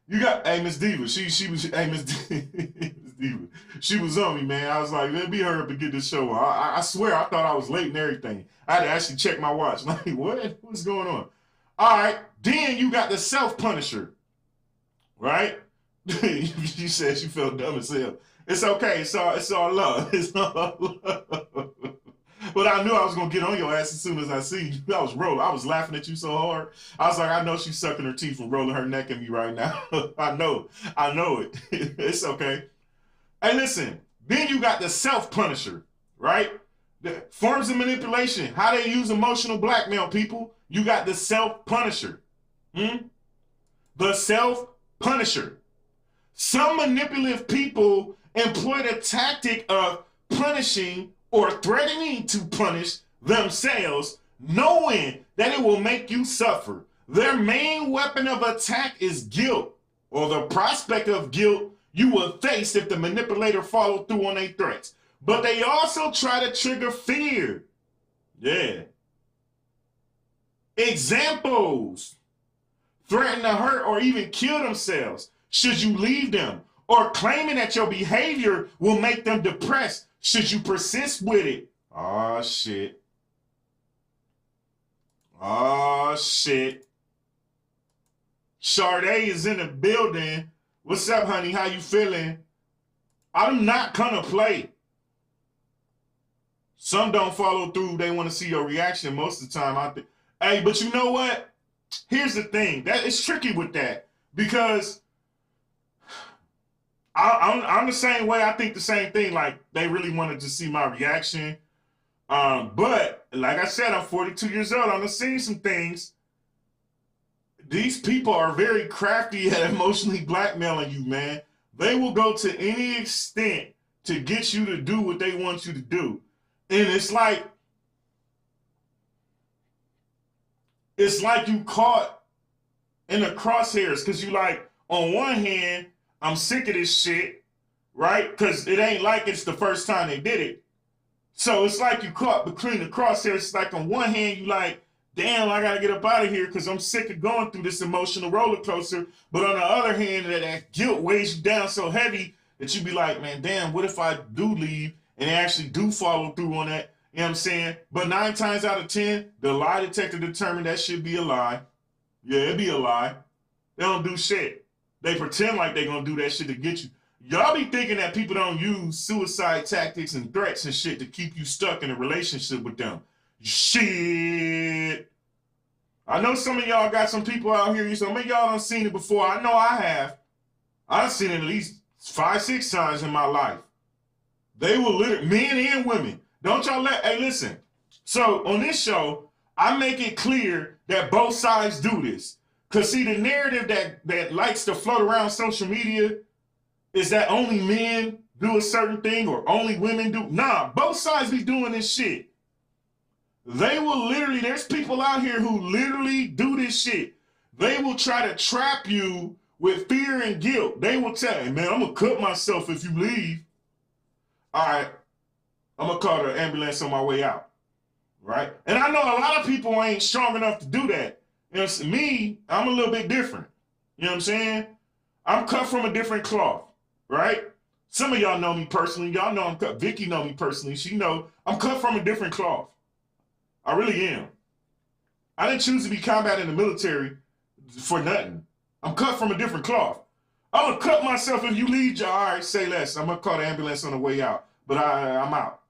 You got, hey, Miss Diva. She was, hey, Miss Diva. She was on me, man. I was like, let me hurry up and get this show on. I swear, I thought I was late and everything. I had to actually check my watch. Like, what's going on? All right. Then you got the self-punisher, right? She said she felt dumb as hell. It's okay. It's all love. It's all love. But I knew I was going to get on your ass as soon as I see you. I was rolling. I was laughing at you so hard. I was like, I know she's sucking her teeth and rolling her neck at me right now. I know it. It's okay. Hey, listen. Then you got the self-punisher, right? The forms of manipulation. How they use emotional blackmail, people. You got the self-punisher. The self-punisher. Some manipulative people employ the tactic of punishing or threatening to punish themselves, knowing that it will make you suffer. Their main weapon of attack is guilt, or the prospect of guilt you will face if the manipulator follows through on their threats. But they also try to trigger fear. Yeah. Examples. Threaten to hurt or even kill themselves should you leave them, or claiming that your behavior will make them depressed should you persist with it. Oh, shit. Oh, shit. Sade is in the building. What's up, honey? How you feeling? I'm not gonna play. Some don't follow through. They want to see your reaction most of the time. I think. Hey, but you know what? Here's the thing. That it's tricky with that because I'm the same way. I think the same thing. Like, they really wanted to see my reaction. But like I said, I'm 42 years old. I'm seeing some things. These people are very crafty at emotionally blackmailing you, man. They will go to any extent to get you to do what they want you to do. And it's like you caught in the crosshairs because you like, on one hand, I'm sick of this shit, right? Because it ain't like it's the first time they did it. So it's like you caught between the crosshairs. It's like on one hand, you like, damn, I gotta get up out of here because I'm sick of going through this emotional roller coaster. But on the other hand, that guilt weighs you down so heavy that you be like, man, damn, what if I do leave and they actually do follow through on that? You know what I'm saying? But 9 times out of 10, the lie detector determined that should be a lie. Yeah, it'd be a lie. They don't do shit. They pretend like they gonna do that shit to get you. Y'all be thinking that people don't use suicide tactics and threats and shit to keep you stuck in a relationship with them. Shit. I know some of y'all got some people out here. Some of y'all done seen it before. I know I have. I've seen it at least 5, 6 times in my life. They will literally, men and women. Don't y'all hey, listen. So on this show, I make it clear that both sides do this. Because see, the narrative that likes to float around social media is that only men do a certain thing or only women do. Nah, both sides be doing this shit. They will literally, there's people out here who literally do this shit. They will try to trap you with fear and guilt. They will tell you, man, I'm going to cut myself if you leave. All right, I'm going to call the ambulance on my way out. Right? And I know a lot of people ain't strong enough to do that. You know, me, I'm a little bit different. You know what I'm saying? I'm cut from a different cloth. Right? Some of y'all know me personally. Y'all know I'm cut. Vicky know me personally. She know I'm cut from a different cloth. I really am. I didn't choose to be combat in the military for nothing. I'm cut from a different cloth. I'm going to cut myself if you leave. All right, say less. I'm going to call the ambulance on the way out. But I'm out.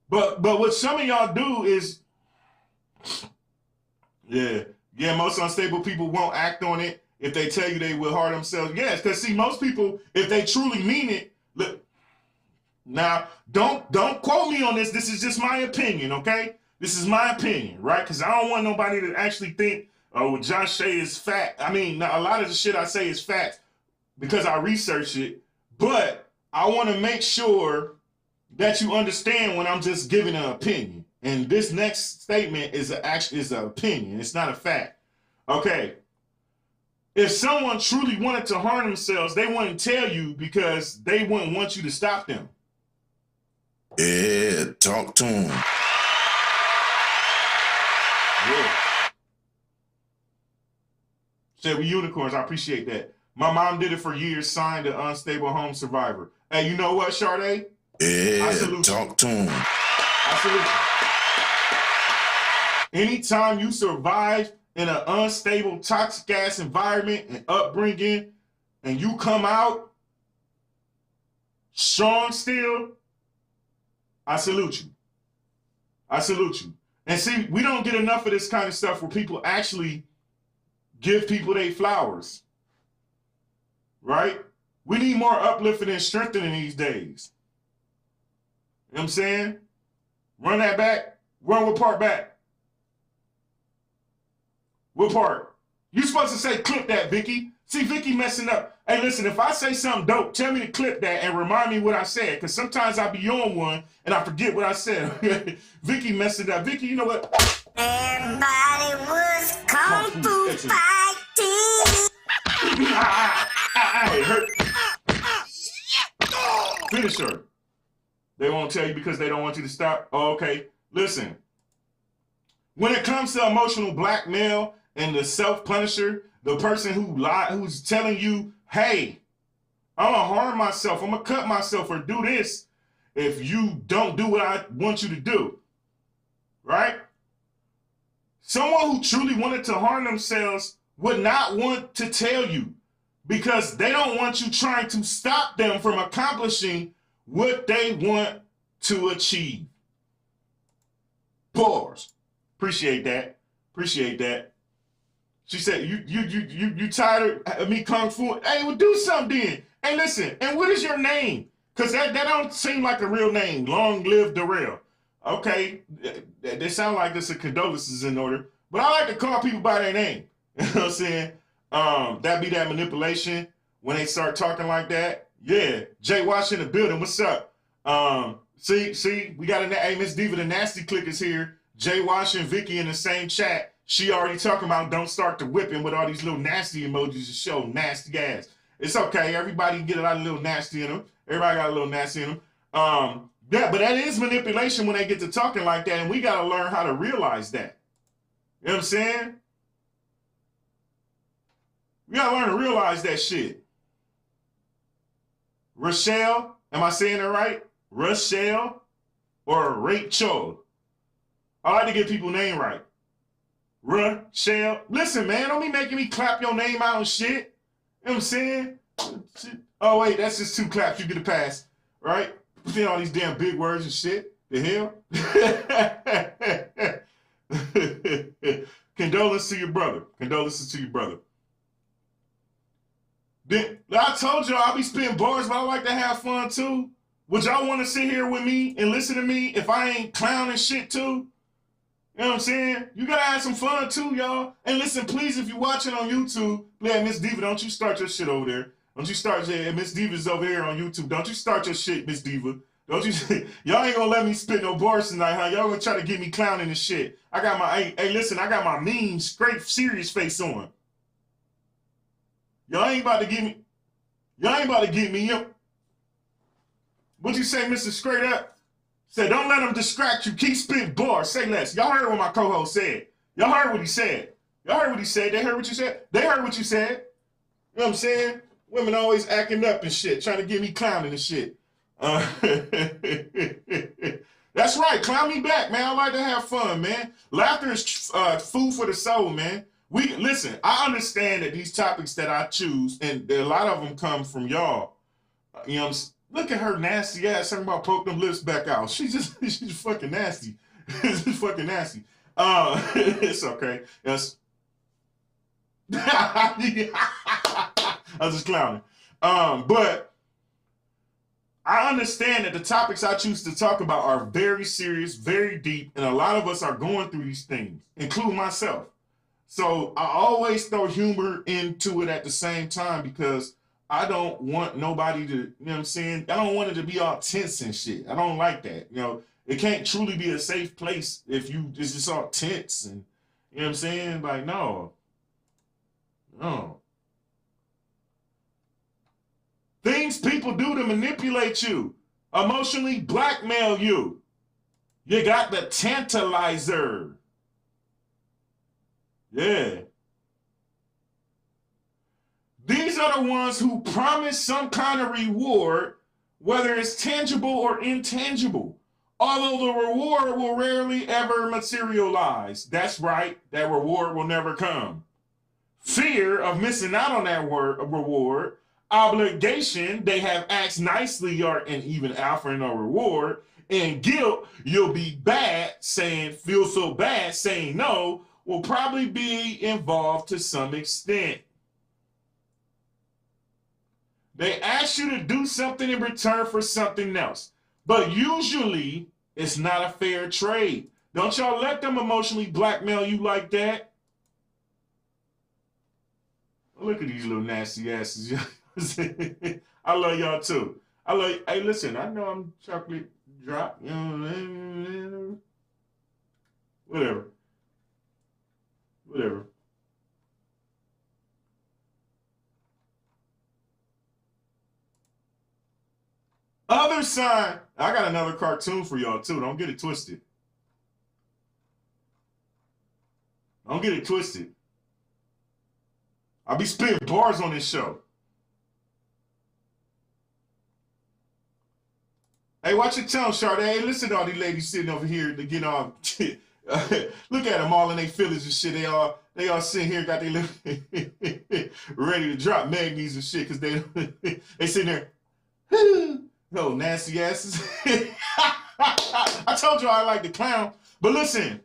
But what some of y'all do is, yeah, most unstable people won't act on it if they tell you they will harm themselves. Yes, because see, most people, if they truly mean it, look, now, don't quote me on this. This is just my opinion, okay? This is my opinion, right? Because I don't want nobody to actually think, oh, John Shea is fact. I mean, a lot of the shit I say is fact because I research it, but I want to make sure that you understand when I'm just giving an opinion. And this next statement is an opinion. It's not a fact. Okay. If someone truly wanted to harm themselves, they wouldn't tell you because they wouldn't want you to stop them. Yeah, talk to him. Yeah. Said we unicorns. I appreciate that. My mom did it for years, signed an unstable home survivor. Hey, you know what, Sade? Yeah, talk to him. I salute you. Anytime you survive in an unstable, toxic ass environment and upbringing, and you come out strong still, I salute you. I salute you. And see, we don't get enough of this kind of stuff where people actually give people their flowers. Right? We need more uplifting and strengthening these days. You know what I'm saying? Run that back. Run what part back? What part? You supposed to say clip that, Vicky. See, Vicky messing up. Hey, listen, if I say something dope, tell me to clip that and remind me what I said. Because sometimes I be on one and I forget what I said. Vicky messing up. Vicky, you know what? Everybody was kung fu fighting. It hurt. Finish her. They won't tell you because they don't want you to stop. Oh, okay. Listen. When it comes to emotional blackmail and the self-punisher, the person who's telling you, hey, I'm going to harm myself, I'm going to cut myself or do this if you don't do what I want you to do. Right? Someone who truly wanted to harm themselves would not want to tell you because they don't want you trying to stop them from accomplishing what they want to achieve. Pause. Appreciate that. Appreciate that. She said, you tired of me kung fu? Hey, well, do something then. Hey, listen, and what is your name? Because that don't seem like a real name. Long live Darrell. Okay, they sound like there's a condolences in order, but I like to call people by their name. You know what I'm saying? That be that manipulation when they start talking like that. Yeah, Jay Wash in the building. What's up? See, we got hey, Miss Diva, the Nasty Click is here. Jay Wash and Vicky in the same chat. She already talking about don't start the whipping with all these little nasty emojis to show nasty ass. It's okay. Everybody get a lot of little nasty in them. Everybody got a little nasty in them. Yeah, but that is manipulation when they get to talking like that, and we got to learn how to realize that. You know what I'm saying? We got to learn to realize that shit. Rochelle, am I saying it right? Rochelle or Rachel? I like to get people's name right. Rochelle. Listen, man, don't be making me clap your name out and shit. You know what I'm saying? Oh, wait, that's just 2 claps. You get a pass, right? Saying all these damn big words and shit. The hell? Condolences to your brother. Condolences to your brother. Then, I told y'all I'll be spitting bars, but I like to have fun too. Would y'all want to sit here with me and listen to me if I ain't clowning shit too? You know what I'm saying? You gotta have some fun too, y'all. And listen, please, if you're watching on YouTube, yeah, Miss Diva, don't you start your shit over there. Don't you start, yeah, Miss Diva's over here on YouTube. Don't you start your shit, Miss Diva. Don't you, y'all ain't gonna let me spit no bars tonight, huh? Y'all gonna try to get me clowning and shit. I got my, hey, listen, I got my mean, straight, serious face on. Y'all ain't about to get me up. What'd you say, Mr. Straight Up? Said, don't let them distract you. Keep spitting bars. Say less. Y'all heard what my co-host said. Y'all heard what he said. Y'all heard what he said. They heard what you said. They heard what you said. You know what I'm saying? Women always acting up and shit, trying to get me clowning and shit. That's right. Clown me back, man. I like to have fun, man. Laughter is food for the soul, man. Listen, I understand that these topics that I choose, and a lot of them come from y'all. You know, look at her nasty ass talking about poke them lips back out. She's fucking nasty. She's fucking nasty. It's okay. Yes. I was just clowning. But I understand that the topics I choose to talk about are very serious, very deep, and a lot of us are going through these things, including myself. So I always throw humor into it at the same time because I don't want nobody to, you know what I'm saying? I don't want it to be all tense and shit. I don't like that. You know, it can't truly be a safe place if it's just all tense and, you know what I'm saying? Like, no. Things people do to manipulate you, emotionally blackmail you. You got the tantalizer. Yeah. These are the ones who promise some kind of reward, whether it's tangible or intangible. Although the reward will rarely ever materialize. That's right, that reward will never come. Fear of missing out on that reward, obligation, they have asked nicely and even offering a reward, and guilt, you'll be bad, feel so bad, saying no, will probably be involved to some extent. They ask you to do something in return for something else. But usually, it's not a fair trade. Don't y'all let them emotionally blackmail you like that. Look at these little nasty asses. I love y'all too. Hey, listen, I know I'm chocolate drop. You know, whatever. Other side, I got another cartoon for y'all too. Don't get it twisted. Don't get it twisted. I'll be spitting bars on this show. Hey, watch your tongue, Sade. Hey, listen to all these ladies sitting over here to get all. Look at them all in their feelings and shit. They all sitting here, got their ready to drop magnies and shit because they sitting there. No nasty asses. I told you I like the clown, but listen.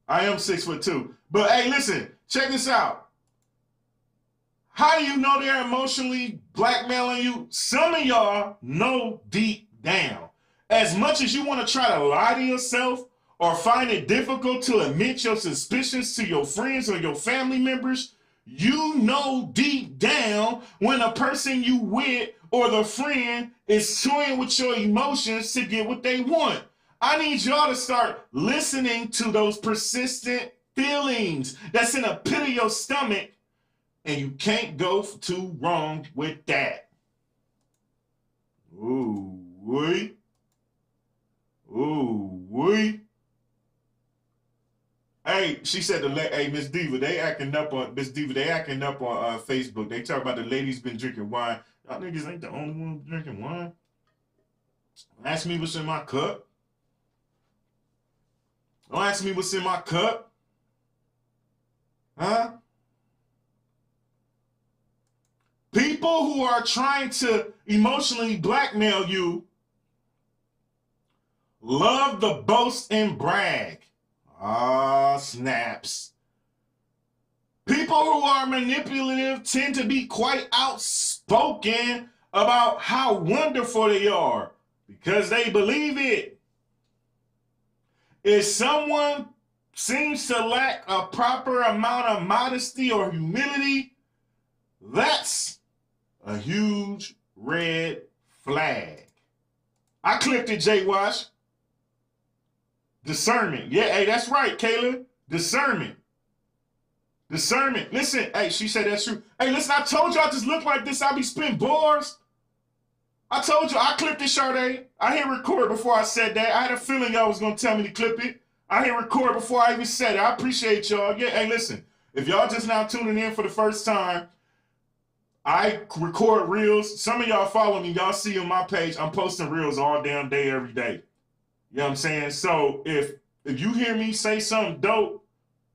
I am 6'2". But hey, listen, check this out. How do you know they're emotionally blackmailing you? Some of y'all know deep down. As much as you want to try to lie to yourself or find it difficult to admit your suspicions to your friends or your family members, you know deep down when a person you with or the friend is toying with your emotions to get what they want. I need y'all to start listening to those persistent feelings that's in the pit of your stomach, and you can't go too wrong with that. Ooh, wee. Ooh, wee. Hey, she said hey, Miss Diva, they acting up on Facebook. They talk about the ladies been drinking wine. Y'all niggas ain't the only one drinking wine. Ask me what's in my cup. Don't ask me what's in my cup. Huh? People who are trying to emotionally blackmail you love the boast and brag. Ah, snaps. People who are manipulative tend to be quite outspoken about how wonderful they are because they believe it. If someone seems to lack a proper amount of modesty or humility, that's a huge red flag. I clipped it, Jay Wash. Discernment. Yeah, hey, that's right, Kayla. Discernment. Discernment. Listen, hey, she said that's true. Hey, listen, I told you I just look like this. I be spitting bars. I told you I clipped it, Sade. I hit record before I said that. I had a feeling y'all was going to tell me to clip it. I hit record before I even said it. I appreciate y'all. Yeah, hey, listen, if y'all just now tuning in for the first time, I record reels. Some of y'all follow me. Y'all see on my page, I'm posting reels all damn day, every day. You know what I'm saying? So if you hear me say something dope,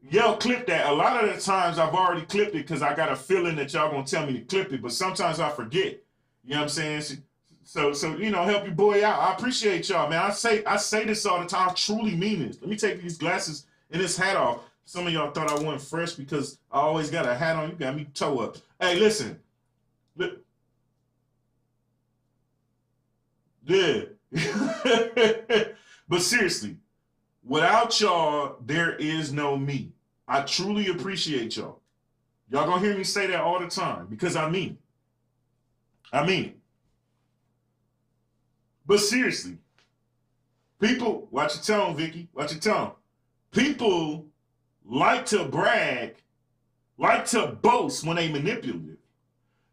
yell, clip that. A lot of the times I've already clipped it because I got a feeling that y'all going to tell me to clip it, but sometimes I forget. You know what I'm saying? So you know, help your boy out. I appreciate y'all, man. I say this all the time. I truly mean it. Let me take these glasses and this hat off. Some of y'all thought I wasn't fresh because I always got a hat on. You got me toe up. Hey, listen. Yeah. But seriously, without y'all, there is no me. I truly appreciate y'all. Y'all gonna hear me say that all the time because I mean it. I mean it. But seriously, people, watch your tone, Vicky. Watch your tone. People like to brag, like to boast when they manipulative.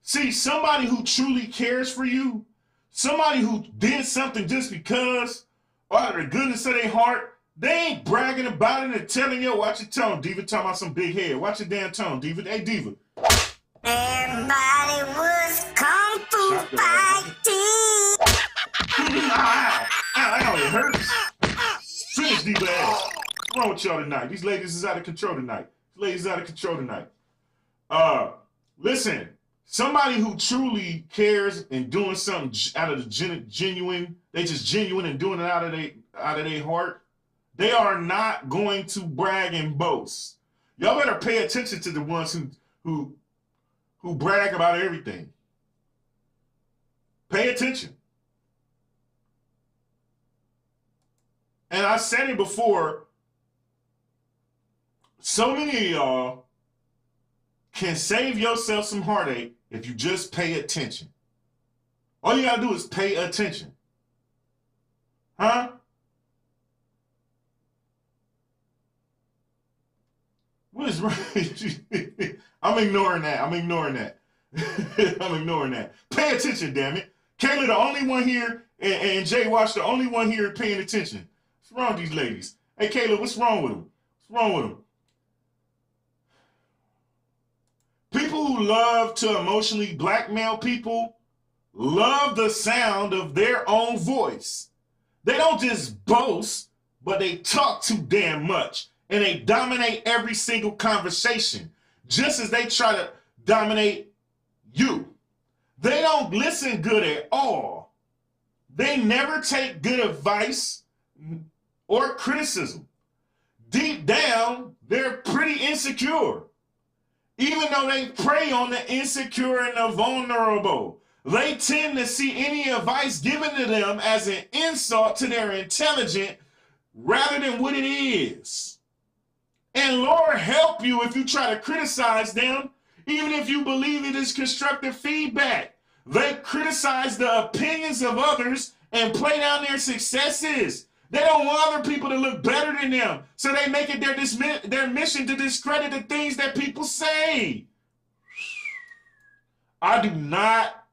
See, somebody who truly cares for you, somebody who did something just because, out of the goodness of their heart, they ain't bragging about it and telling you, watch your tone, Diva, talking about some big head. Watch your damn tone, Diva. Hey, Diva. Everybody was kung fu fighting. Ow, it hurts. Finish, Diva ass. What's wrong with y'all tonight? These ladies is out of control tonight. Listen, somebody who truly cares and doing something out of the genuine, they just genuine and doing it out of their heart, they are not going to brag and boast. Y'all better pay attention to the ones who brag about everything. Pay attention. And I said it before, so many of y'all can save yourself some heartache if you just pay attention. All you gotta do is pay attention. Huh? What is wrong? I'm ignoring that. I'm ignoring that. Pay attention, damn it. Kayla, the only one here, and Jay Watch, the only one here paying attention. What's wrong with these ladies? Hey, Kayla, what's wrong with them? What's wrong with them? People who love to emotionally blackmail people love the sound of their own voice. They don't just boast, but they talk too damn much. And they dominate every single conversation, just as they try to dominate you. They don't listen good at all. They never take good advice or criticism. Deep down, they're pretty insecure. Even though they prey on the insecure and the vulnerable, they tend to see any advice given to them as an insult to their intelligent rather than what it is. And Lord help you if you try to criticize them, even if you believe it is constructive feedback. They criticize the opinions of others and play down their successes. They don't want other people to look better than them, so they make it their mission to discredit the things that people say. I do not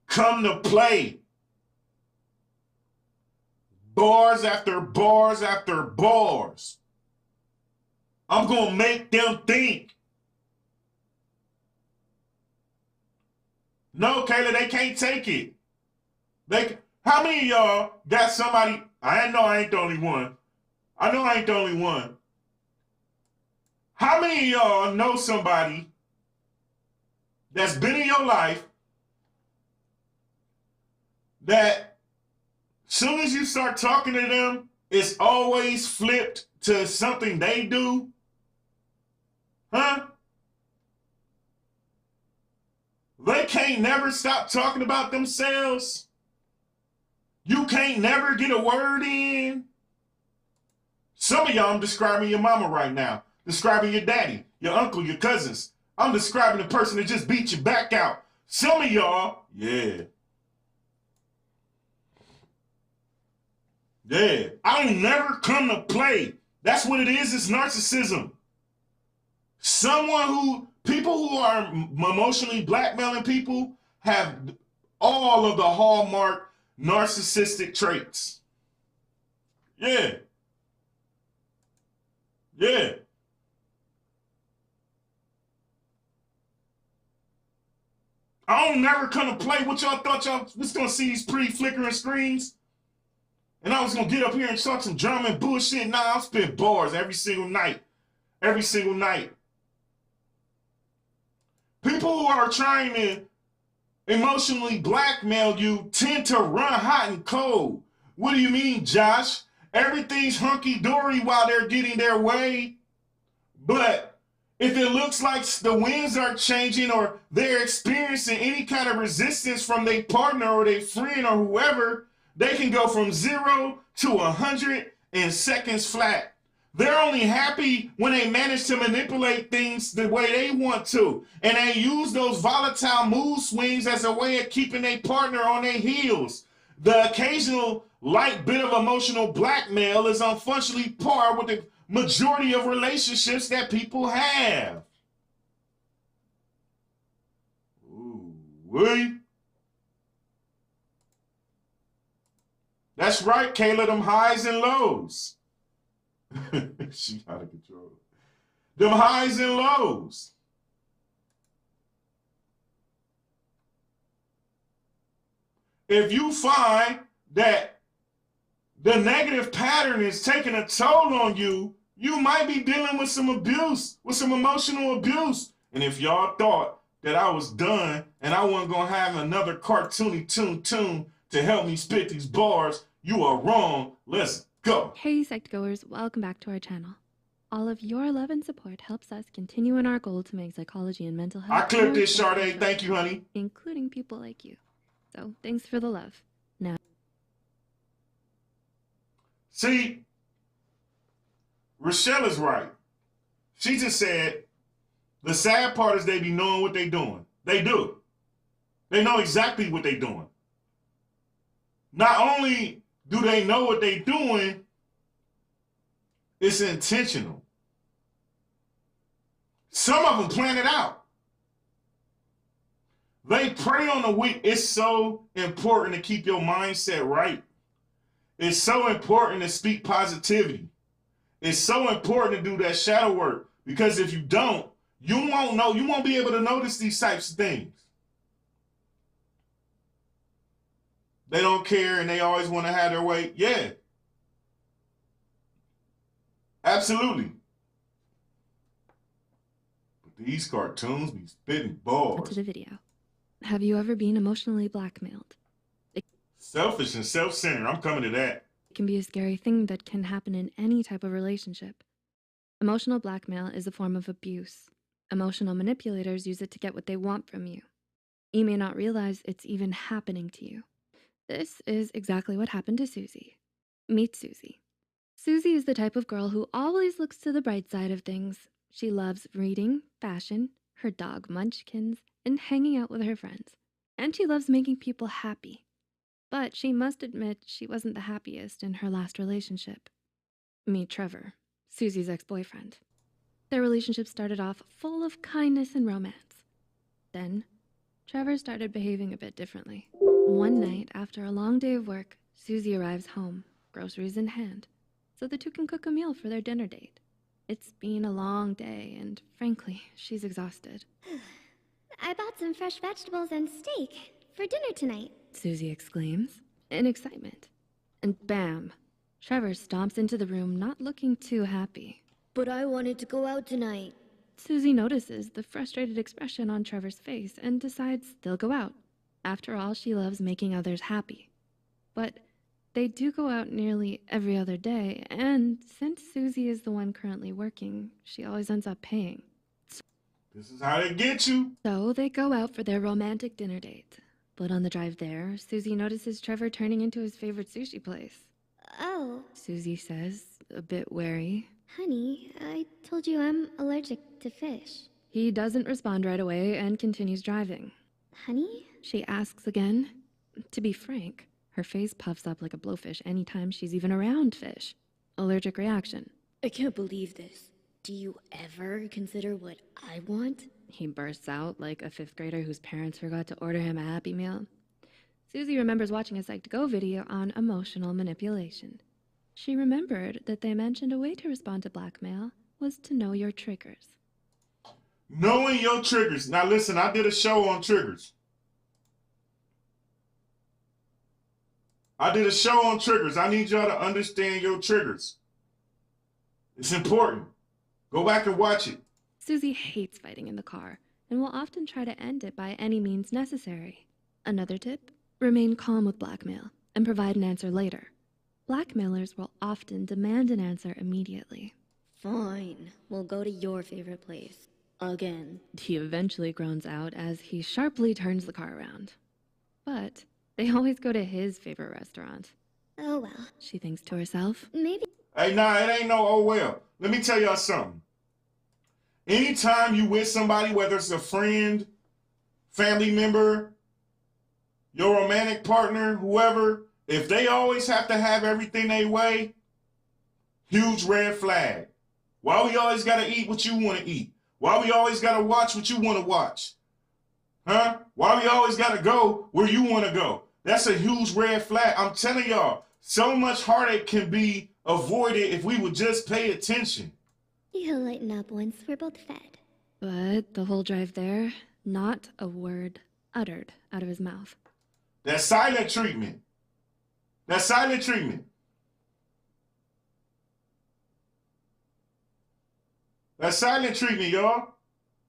come to play. Bars after bars after bars. I'm going to make them think. No, Kayla, they can't take it. How many of y'all got somebody? I know I ain't the only one. I know I ain't the only one. How many of y'all know somebody that's been in your life that soon as you start talking to them, it's always flipped to something they do? Huh? They can't never stop talking about themselves. You can't never get a word in. Some of y'all, I'm describing your mama right now, describing your daddy, your uncle, your cousins. I'm describing the person that just beat your back out. Some of y'all, yeah. I don't never come to play. That's what it is. It's narcissism. People who are emotionally blackmailing people have all of the hallmark narcissistic traits. Yeah. I don't never come to play. What y'all thought y'all was gonna see these pretty flickering screens? And I was gonna get up here and talk some German bullshit. Nah, I'll spit bars every single night. Every single night. People who are trying to emotionally blackmail you tend to run hot and cold. What do you mean, Josh? Everything's hunky-dory while they're getting their way. But if it looks like the winds are changing or they're experiencing any kind of resistance from their partner or their friend or whoever, they can go from 0 to 100 in seconds flat. They're only happy when they manage to manipulate things the way they want to. And they use those volatile mood swings as a way of keeping their partner on their heels. The occasional light bit of emotional blackmail is unfortunately par with the majority of relationships that people have. Ooh-wee. That's right, Kayla, them highs and lows. She out of control. Them highs and lows. If you find that the negative pattern is taking a toll on you, you might be dealing with some abuse, with some emotional abuse. And if y'all thought that I was done and I wasn't going to have another cartoony tune to help me spit these bars, you are wrong. Let's go. Hey, Psych-goers, welcome back to our channel. All of your love and support helps us continue in our goal to make psychology and mental health. I clipped this, Sade. Thank you, honey. Including people like you. So, thanks for the love. Now. See, Rochelle is right. She just said, the sad part is they be knowing what they doing. They do. They know exactly what they doing. Not only do they know what they doing, it's intentional. Some of them plan it out. They prey on the weak. It's so important to keep your mindset right. It's so important to speak positivity. It's so important to do that shadow work, because if you don't, you won't know. You won't be able to notice these types of things. They don't care and they always want to have their way. Yeah. Absolutely. But these cartoons be spitting balls. To the video. Have you ever been emotionally blackmailed? Selfish and self-centered. I'm coming to that. It can be a scary thing that can happen in any type of relationship. Emotional blackmail is a form of abuse. Emotional manipulators use it to get what they want from you. You may not realize it's even happening to you. This is exactly what happened to Susie. Meet Susie. Susie is the type of girl who always looks to the bright side of things. She loves reading, fashion, her dog Munchkins, and hanging out with her friends. And she loves making people happy. But she must admit she wasn't the happiest in her last relationship. Meet Trevor, Susie's ex-boyfriend. Their relationship started off full of kindness and romance. Then, Trevor started behaving a bit differently. One night, after a long day of work, Susie arrives home, groceries in hand, so the two can cook a meal for their dinner date. It's been a long day, and frankly, she's exhausted. I bought some fresh vegetables and steak for dinner tonight. Susie exclaims, in excitement. And bam! Trevor stomps into the room, not looking too happy. But I wanted to go out tonight. Susie notices the frustrated expression on Trevor's face and decides they'll go out. After all, she loves making others happy. But they do go out nearly every other day, and since Susie is the one currently working, she always ends up paying. This is how they get you. So they go out for their romantic dinner date. But on the drive there, Susie notices Trevor turning into his favorite sushi place. Oh, Susie says, a bit wary. honey, I told you I'm allergic to fish. He doesn't respond right away and continues driving. Honey? She asks again. To be frank, her face puffs up like a blowfish anytime she's even around fish. Allergic reaction. I can't believe this. Do you ever consider what I want? He bursts out like a fifth grader whose parents forgot to order him a Happy Meal. Susie remembers watching a Psych2Go video on emotional manipulation. She remembered that they mentioned a way to respond to blackmail was to know your triggers. Knowing your triggers. Now listen, I did a show on triggers. I need y'all to understand your triggers. It's important. Go back and watch it. Susie hates fighting in the car and will often try to end it by any means necessary. Another tip, remain calm with blackmail and provide an answer later. Blackmailers will often demand an answer immediately. Fine, we'll go to your favorite place. Again. He eventually groans out as he sharply turns the car around. But they always go to his favorite restaurant. Oh well. She thinks to herself. Maybe. Hey, nah, it ain't no oh well. Let me tell y'all something. Anytime you with somebody, whether it's a friend, family member, your romantic partner, whoever, if they always have to have everything they way, huge red flag. Why we always got to eat what you want to eat? Why we always got to watch what you want to watch? Huh? Why we always got to go where you want to go? That's a huge red flag. I'm telling y'all, so much heartache can be avoided if we would just pay attention. You'll lighten up once we're both fed. But the whole drive there, not a word uttered out of his mouth. That silent treatment. That silent treatment. That silent treatment, y'all.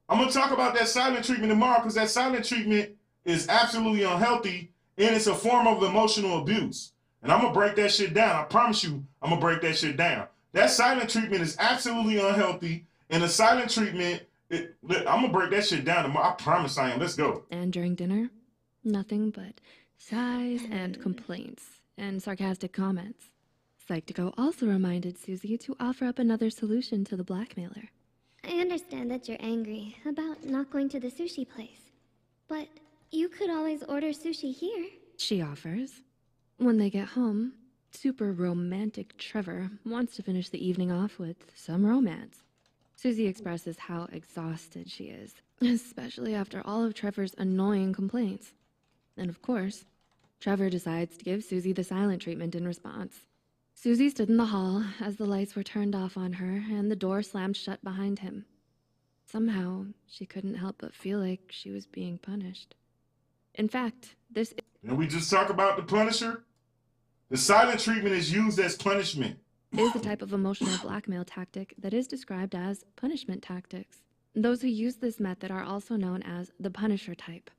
I'm going to talk about that silent treatment tomorrow because that silent treatment is absolutely unhealthy and it's a form of emotional abuse. And I'm going to break that shit down. I promise you, I'm going to break that shit down. That silent treatment is absolutely unhealthy. And the silent treatment, I'm going to break that shit down tomorrow. I promise I am. Let's go. And during dinner, nothing but sighs and complaints and sarcastic comments. Psych2Go also reminded Susie to offer up another solution to the blackmailer. I understand that you're angry about not going to the sushi place. But you could always order sushi here. She offers. When they get home, super romantic Trevor wants to finish the evening off with some romance. Susie expresses how exhausted she is, especially after all of Trevor's annoying complaints. And of course, Trevor decides to give Susie the silent treatment in response. Susie stood in the hall as the lights were turned off on her and the door slammed shut behind him. Somehow, she couldn't help but feel like she was being punished. In fact, this And we just talk about the Punisher? The silent treatment is used as punishment. is the type of emotional blackmail tactic that is described as punishment tactics. Those who use this method are also known as the Punisher type.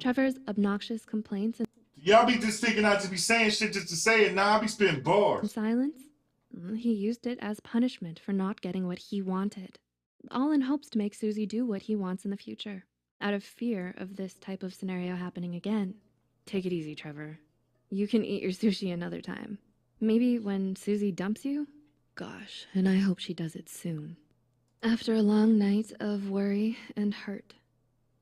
Trevor's obnoxious complaints Y'all be just thinking I just be saying shit just to say it. Nah, I be spitting and bars. silence, he used it as punishment for not getting what he wanted, all in hopes to make Susie do what he wants in the future, out of fear of this type of scenario happening again. Take it easy, Trevor. You can eat your sushi another time. Maybe when Susie dumps you? Gosh, and I hope she does it soon. After a long night of worry and hurt,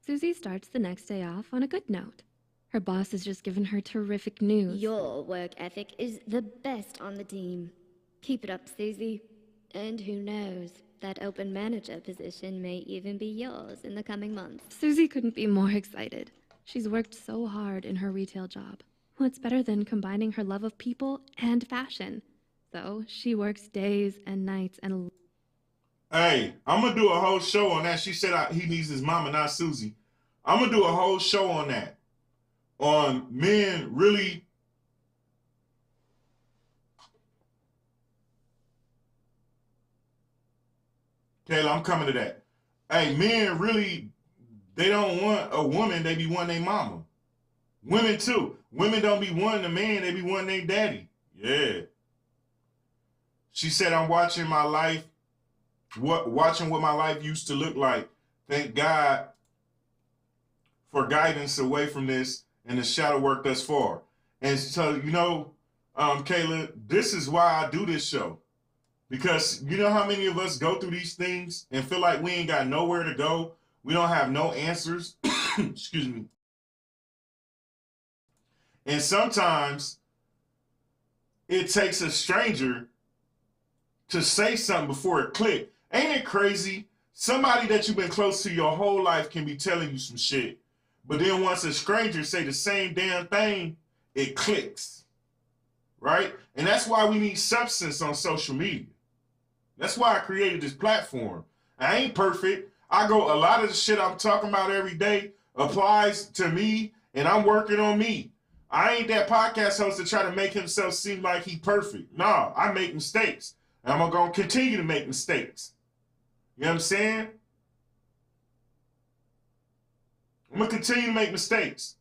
Susie starts the next day off on a good note. Her boss has just given her terrific news. Your work ethic is the best on the team. Keep it up, Susie. And who knows, that open manager position may even be yours in the coming months. Susie couldn't be more excited. She's worked so hard in her retail job. What's better than combining her love of people and fashion? So she works days and nights and... Hey, I'm gonna do a whole show on that. She said he needs his mama, not Susie. I'm gonna do a whole show on that. On men really... Kayla, I'm coming to that. Hey, men really, they don't want a woman, they be wanting their mama. Women too. Women don't be wanting a man, they be wanting their daddy. Yeah. She said, I'm watching my life, watching what my life used to look like. Thank God for guidance away from this and the shadow work thus far. And so, you know, Kayla, this is why I do this show. Because you know how many of us go through these things and feel like we ain't got nowhere to go? We don't have no answers. Excuse me. And sometimes it takes a stranger to say something before it click. Ain't it crazy? Somebody that you've been close to your whole life can be telling you some shit. But then once a stranger say the same damn thing, it clicks. Right? And that's why we need substance on social media. That's why I created this platform. I ain't perfect. A lot of the shit I'm talking about every day applies to me, and I'm working on me. I ain't that podcast host to try to make himself seem like he perfect. Nah, I make mistakes. And I'm going to continue to make mistakes. You know what I'm saying? I'm going to continue to make mistakes.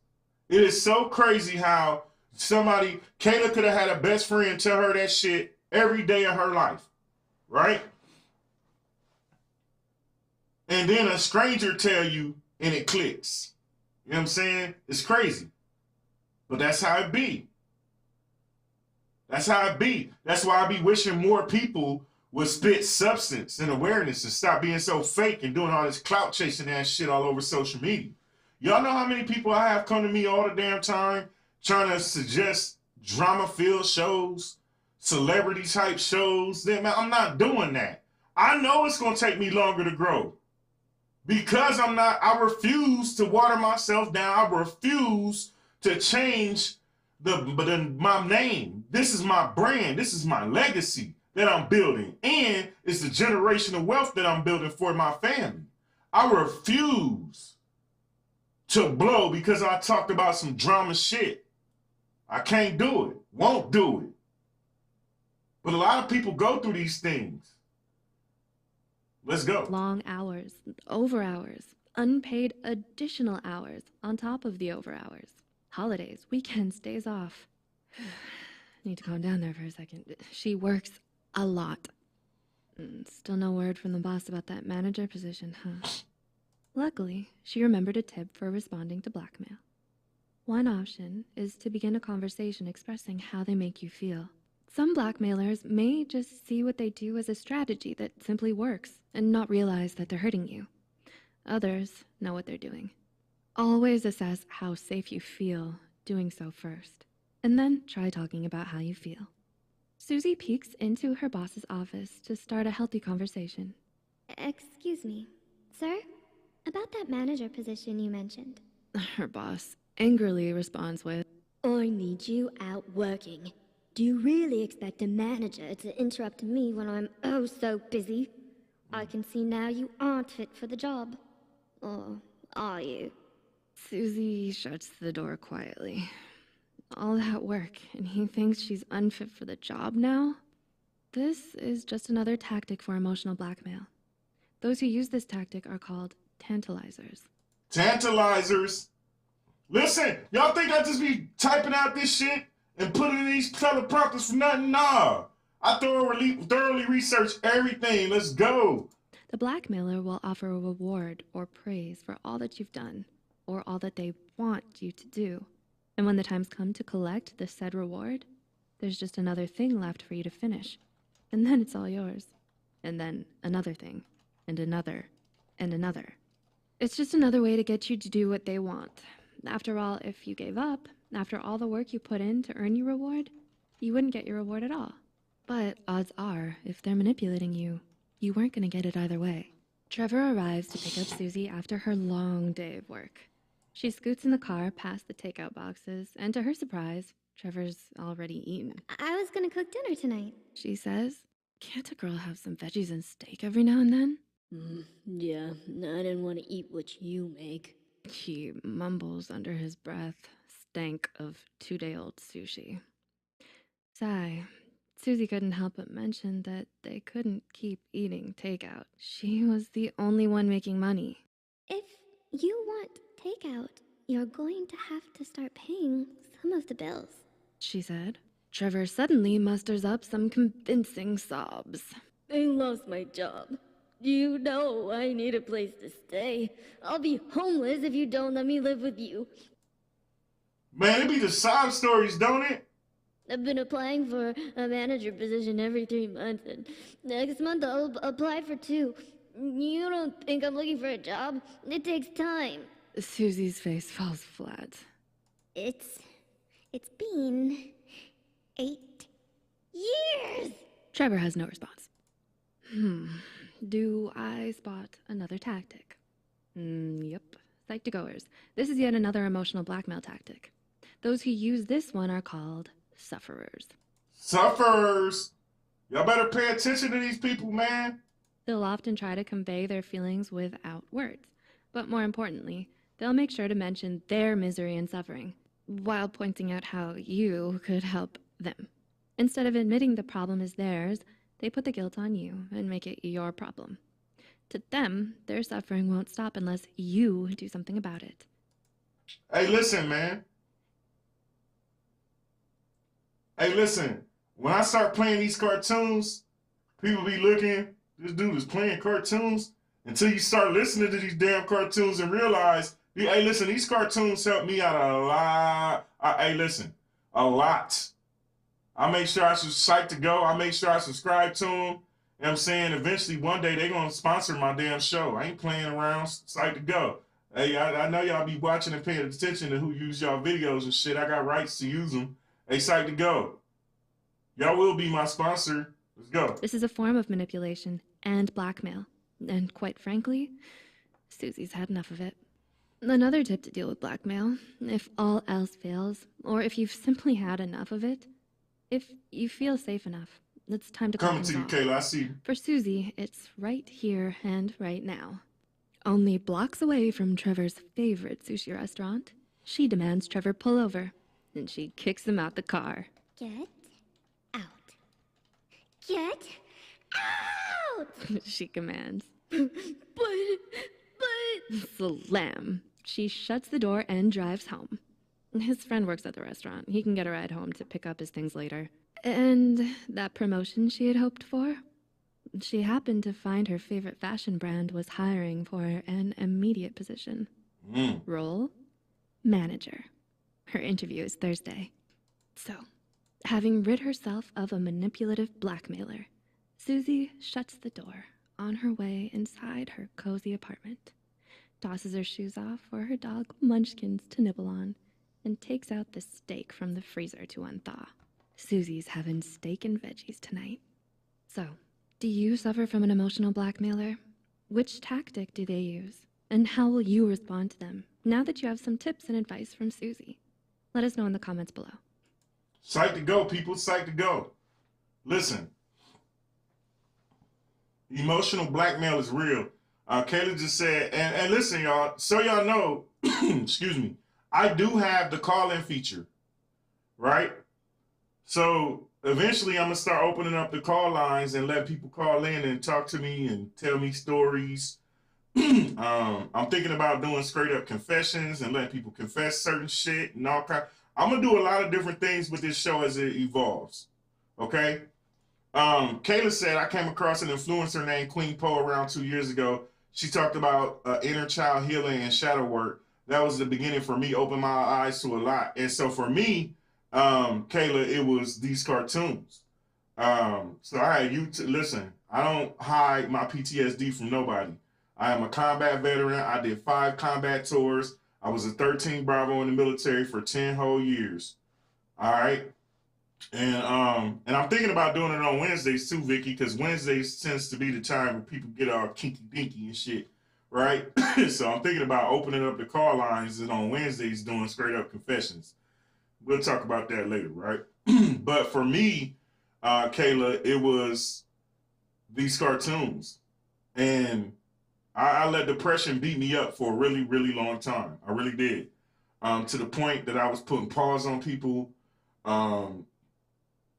It is so crazy how Kayla could have had a best friend tell her that shit every day of her life. Right? And then a stranger tell you and it clicks. You know what I'm saying? It's crazy. But that's how it be. That's how it be. That's why I be wishing more people would spit substance and awareness and stop being so fake and doing all this clout chasing ass shit all over social media. Y'all know how many people I have come to me all the damn time trying to suggest drama-filled shows, celebrity type shows. Man, I'm not doing that. I know it's going to take me longer to grow because I refuse to water myself down. I refuse to change my name. This is my brand. This is my legacy that I'm building. And it's the generational wealth that I'm building for my family. I refuse to blow because I talked about some drama shit. I can't do it. Won't do it. But a lot of people go through these things. Let's go. Long hours, over hours, unpaid additional hours on top of the over hours. Holidays, weekends, days off. Need to calm down there for a second. She works a lot. Still no word from the boss about that manager position, huh? Luckily, she remembered a tip for responding to blackmail. One option is to begin a conversation expressing how they make you feel. Some blackmailers may just see what they do as a strategy that simply works and not realize that they're hurting you. Others know what they're doing. Always assess how safe you feel doing so first, and then try talking about how you feel. Susie peeks into her boss's office to start a healthy conversation. Excuse me, sir? About that manager position you mentioned. Her boss angrily responds with, I need you out working. Do you really expect a manager to interrupt me when I'm oh so busy? I can see now you aren't fit for the job. Or are you? Susie shuts the door quietly. All that work, and he thinks she's unfit for the job now? This is just another tactic for emotional blackmail. Those who use this tactic are called tantalizers. Tantalizers? Listen, y'all think I just be typing out this shit and putting in these teleprompters for nothing? Nah. I thoroughly research everything. Let's go. The blackmailer will offer a reward or praise for all that you've done, or all that they want you to do. And when the time's come to collect the said reward, there's just another thing left for you to finish. And then it's all yours. And then another thing, and another, and another. It's just another way to get you to do what they want. After all, if you gave up, after all the work you put in to earn your reward, you wouldn't get your reward at all. But odds are, if they're manipulating you, you weren't going to get it either way. Trevor arrives to pick up Susie after her long day of work. She scoots in the car past the takeout boxes, and to her surprise, Trevor's already eaten. I was gonna cook dinner tonight. She says, "Can't a girl have some veggies and steak every now and then?" Yeah, I didn't want to eat what you make. He mumbles under his breath, stank of 2-day-old sushi. Sigh. Susie couldn't help but mention that they couldn't keep eating takeout. She was the only one making money. If you want takeout, you're going to have to start paying some of the bills. She said. Trevor suddenly musters up some convincing sobs. I lost my job. You know I need a place to stay. I'll be homeless if you don't let me live with you. Man, it be the sob stories, don't it? I've been applying for a manager position every 3 months, and next month I'll apply for 2. You don't think I'm looking for a job? It takes time. Susie's face falls flat. It's been 8 years. Trevor has no response. Do I spot another tactic? Yep. Psych-to-goers. This is yet another emotional blackmail tactic. Those who use this one are called sufferers. Sufferers! Y'all better pay attention to these people, man. They'll often try to convey their feelings without words, but more importantly, they'll make sure to mention their misery and suffering, while pointing out how you could help them. Instead of admitting the problem is theirs, they put the guilt on you and make it your problem. To them, their suffering won't stop unless you do something about it. Hey, listen, man. Hey, listen. When I start playing these cartoons, people be looking, this dude is playing cartoons, until you start listening to these damn cartoons and realize, hey, listen, these cartoons help me out a lot. Hey, listen, a lot. I make sure I should Psych to Go. I make sure I subscribe to them. You know what I'm saying? Eventually, one day, they're going to sponsor my damn show. I ain't playing around. Psych to Go. Hey, I know y'all be watching and paying attention to who use y'all videos and shit. I got rights to use them. Hey, Psych to Go. Y'all will be my sponsor. Let's go. This is a form of manipulation and blackmail. And quite frankly, Susie's had enough of it. Another tip to deal with blackmail, if all else fails, or if you've simply had enough of it, if you feel safe enough, it's time to Coming to you, Kayla. I see you. For Susie, it's right here and right now. Only blocks away from Trevor's favorite sushi restaurant, she demands Trevor pull over, and she kicks him out the car. Get out. Get out! She commands. But... Slam. She shuts the door and drives home. His friend works at the restaurant. He can get a ride home to pick up his things later. And that promotion she had hoped for? She happened to find her favorite fashion brand was hiring for an immediate position. Role? Manager. Her interview is Thursday. So, having rid herself of a manipulative blackmailer, Susie shuts the door on her way inside her cozy apartment, tosses her shoes off for her dog Munchkins to nibble on, and takes out the steak from the freezer to unthaw. Susie's having steak and veggies tonight. So, do you suffer from an emotional blackmailer? Which tactic do they use? And how will you respond to them, now that you have some tips and advice from Susie? Let us know in the comments below. Psych to Go, people. Psych to Go. Listen. Emotional blackmail is real. Kayla just said, and listen, y'all, so y'all know, excuse me, I do have the call-in feature, right? So eventually I'm going to start opening up the call lines and let people call in and talk to me and tell me stories. I'm thinking about doing straight up confessions and letting people confess certain shit and all kind. I'm going to do a lot of different things with this show as it evolves. Okay? Kayla said, I came across an influencer named Queen Poe around 2 years ago. She talked about inner child healing and shadow work. that was the beginning for me, opened my eyes to a lot. And so for me, Kayla, it was these cartoons. So I had you listen, I don't hide my PTSD from nobody. I am a combat veteran. I did 5 combat tours. I was a 13 Bravo in the military for 10 whole years. All right. And I'm thinking about doing it on Wednesdays too, Vicky, because Wednesdays tends to be the time when people get all kinky dinky and shit, right? So I'm thinking about opening up the call lines and on Wednesdays doing straight up confessions. We'll talk about that later, right? But for me, Kayla, it was these cartoons. And I let depression beat me up for a really, really long time. I really did. To the point that I was putting paws on people.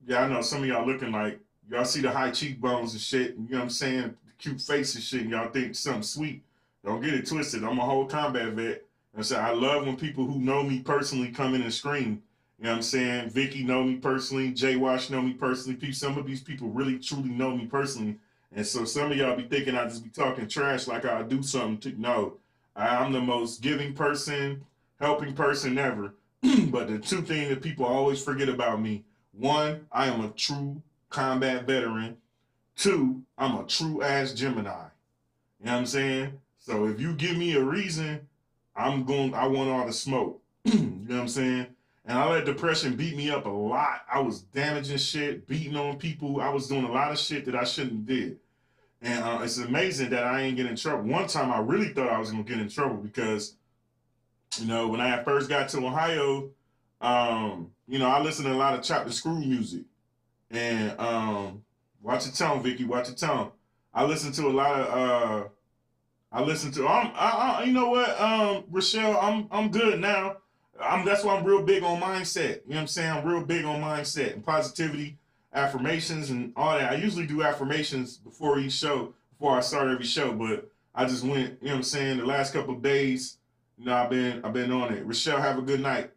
Yeah, I know some of y'all looking like, y'all see the high cheekbones and shit, and you know what I'm saying? The cute face and shit, and y'all think something sweet. Don't get it twisted. I'm a whole combat vet. And so I love when people who know me personally come in and scream. You know what I'm saying? Vicky know me personally. Jay Wash know me personally. Some of these people really, truly know me personally. And so some of y'all be thinking I just be talking trash like I do something to. No, I'm the most giving person, helping person ever. But the two things that people always forget about me: 1, I am a true combat veteran. 2, I'm a true ass Gemini. You know what I'm saying? So if you give me a reason, I want all the smoke. You know what I'm saying? And I let depression beat me up a lot. I was damaging shit, beating on people. I was doing a lot of shit that I shouldn't have did. And it's amazing that I ain't getting in trouble. One time I really thought I was going to get in trouble because, you know, when I first got to Ohio, you know, I listened to a lot of Chop the Screw music. And watch your tone, Vicky, watch your tone. I listened to a lot of, you know what, Rochelle, I'm good now. That's why I'm real big on mindset. You know what I'm saying? I'm real big on mindset and positivity, affirmations and all that. I usually do affirmations before each show, before I start every show, but I just went, you know what I'm saying, the last couple of days, you know, I've been on it. Rochelle, have a good night.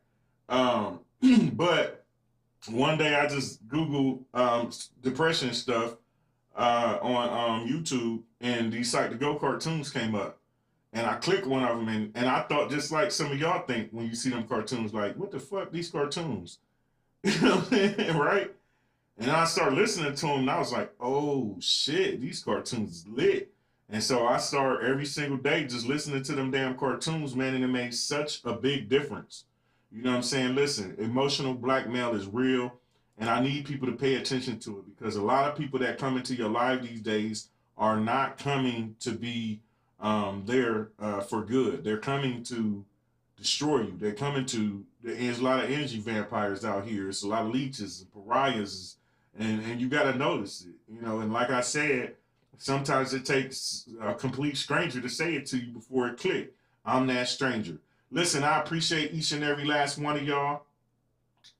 But one day I just Googled depression stuff on YouTube, and these Psych to Go cartoons came up. And I clicked one of them, and I thought just like some of y'all think when you see them cartoons, like, what the fuck, these cartoons? You know what I'm saying, right? And I started listening to them, and I was like, oh, shit, these cartoons is lit. And so I start every single day just listening to them damn cartoons, man, and it made such a big difference. You know what I'm saying? Listen, emotional blackmail is real, and I need people to pay attention to it because a lot of people that come into your life these days are not coming to be there for good. They're coming to destroy you. They're coming to, there's a lot of energy vampires out here. It's a lot of leeches and pariahs, and you got to notice it, you know. And like I said, sometimes it takes a complete stranger to say it to you before it click. I'm that stranger. Listen, I appreciate each and every last one of y'all.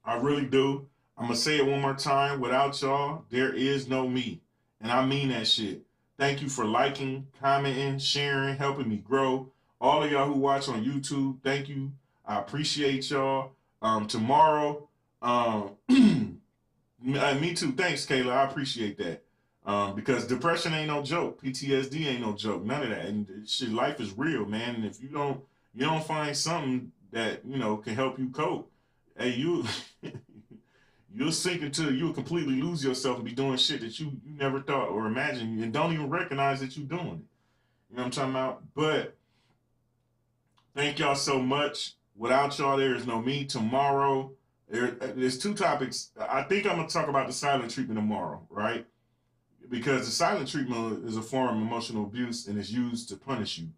I really do. I'm going to say it one more time. Without y'all, there is no me. And I mean that shit. Thank you for liking, commenting, sharing, helping me grow. All of y'all who watch on YouTube, thank you. I appreciate y'all. Tomorrow, me too. Thanks, Kayla. I appreciate that. Because depression ain't no joke. PTSD ain't no joke. None of that. And shit, life is real, man. And if you don't find something that, you know, can help you cope, hey, you'll sink into, you'll completely lose yourself and be doing shit that you never thought or imagined and don't even recognize that you're doing it. You know what I'm talking about? But thank y'all so much. Without y'all, there is no me. Tomorrow, there's 2 topics. I think I'm going to talk about the silent treatment tomorrow, right? Because the silent treatment is a form of emotional abuse and is used to punish you.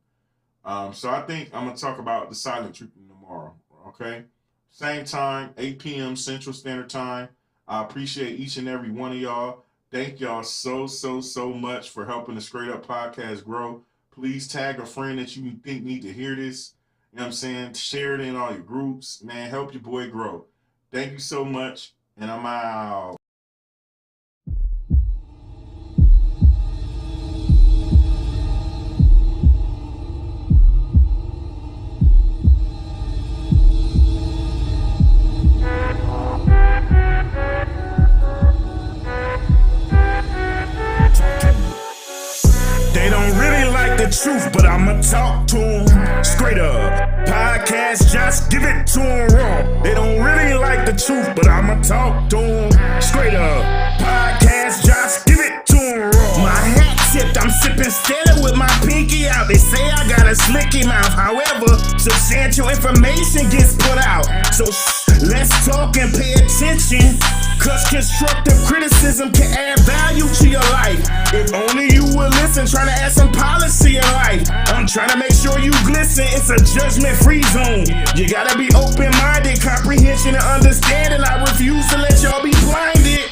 So I think I'm going to talk about the silent treatment tomorrow, okay? Same time, 8 p.m. Central Standard Time. I appreciate each and every one of y'all. Thank y'all so much for helping the Straight Up Podcast grow. Please tag a friend that you think need to hear this. You know what I'm saying? Share it in all your groups. Man, help your boy grow. Thank you so much, and I'm out. They don't really like the truth, but I'ma talk to him straight up. Podcast, just give it to him raw. They don't really like the truth, but I'ma talk to him straight up. Podcast, just give it to him raw. My hat tipped, I'm sipping Stella with my pinky out. They say I got a slicky mouth, however, substantial information gets put out. So let's talk and pay attention, cause constructive criticism can add value to your life. If only you would listen, trying to add some policy in life. I'm trying to make sure you glisten, it's a judgment-free zone. You gotta be open-minded, comprehension and understanding. I refuse to let y'all be blinded.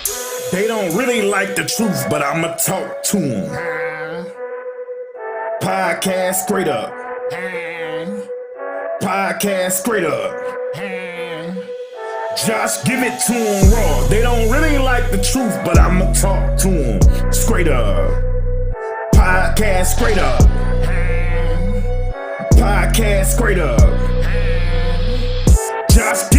They don't really like the truth, but I'ma talk to them. Podcast straight up. Podcast straight up. Josh, give it to them raw. They don't really like the truth, but I'ma talk to them straight up. Podcast straight up. Podcast straight up.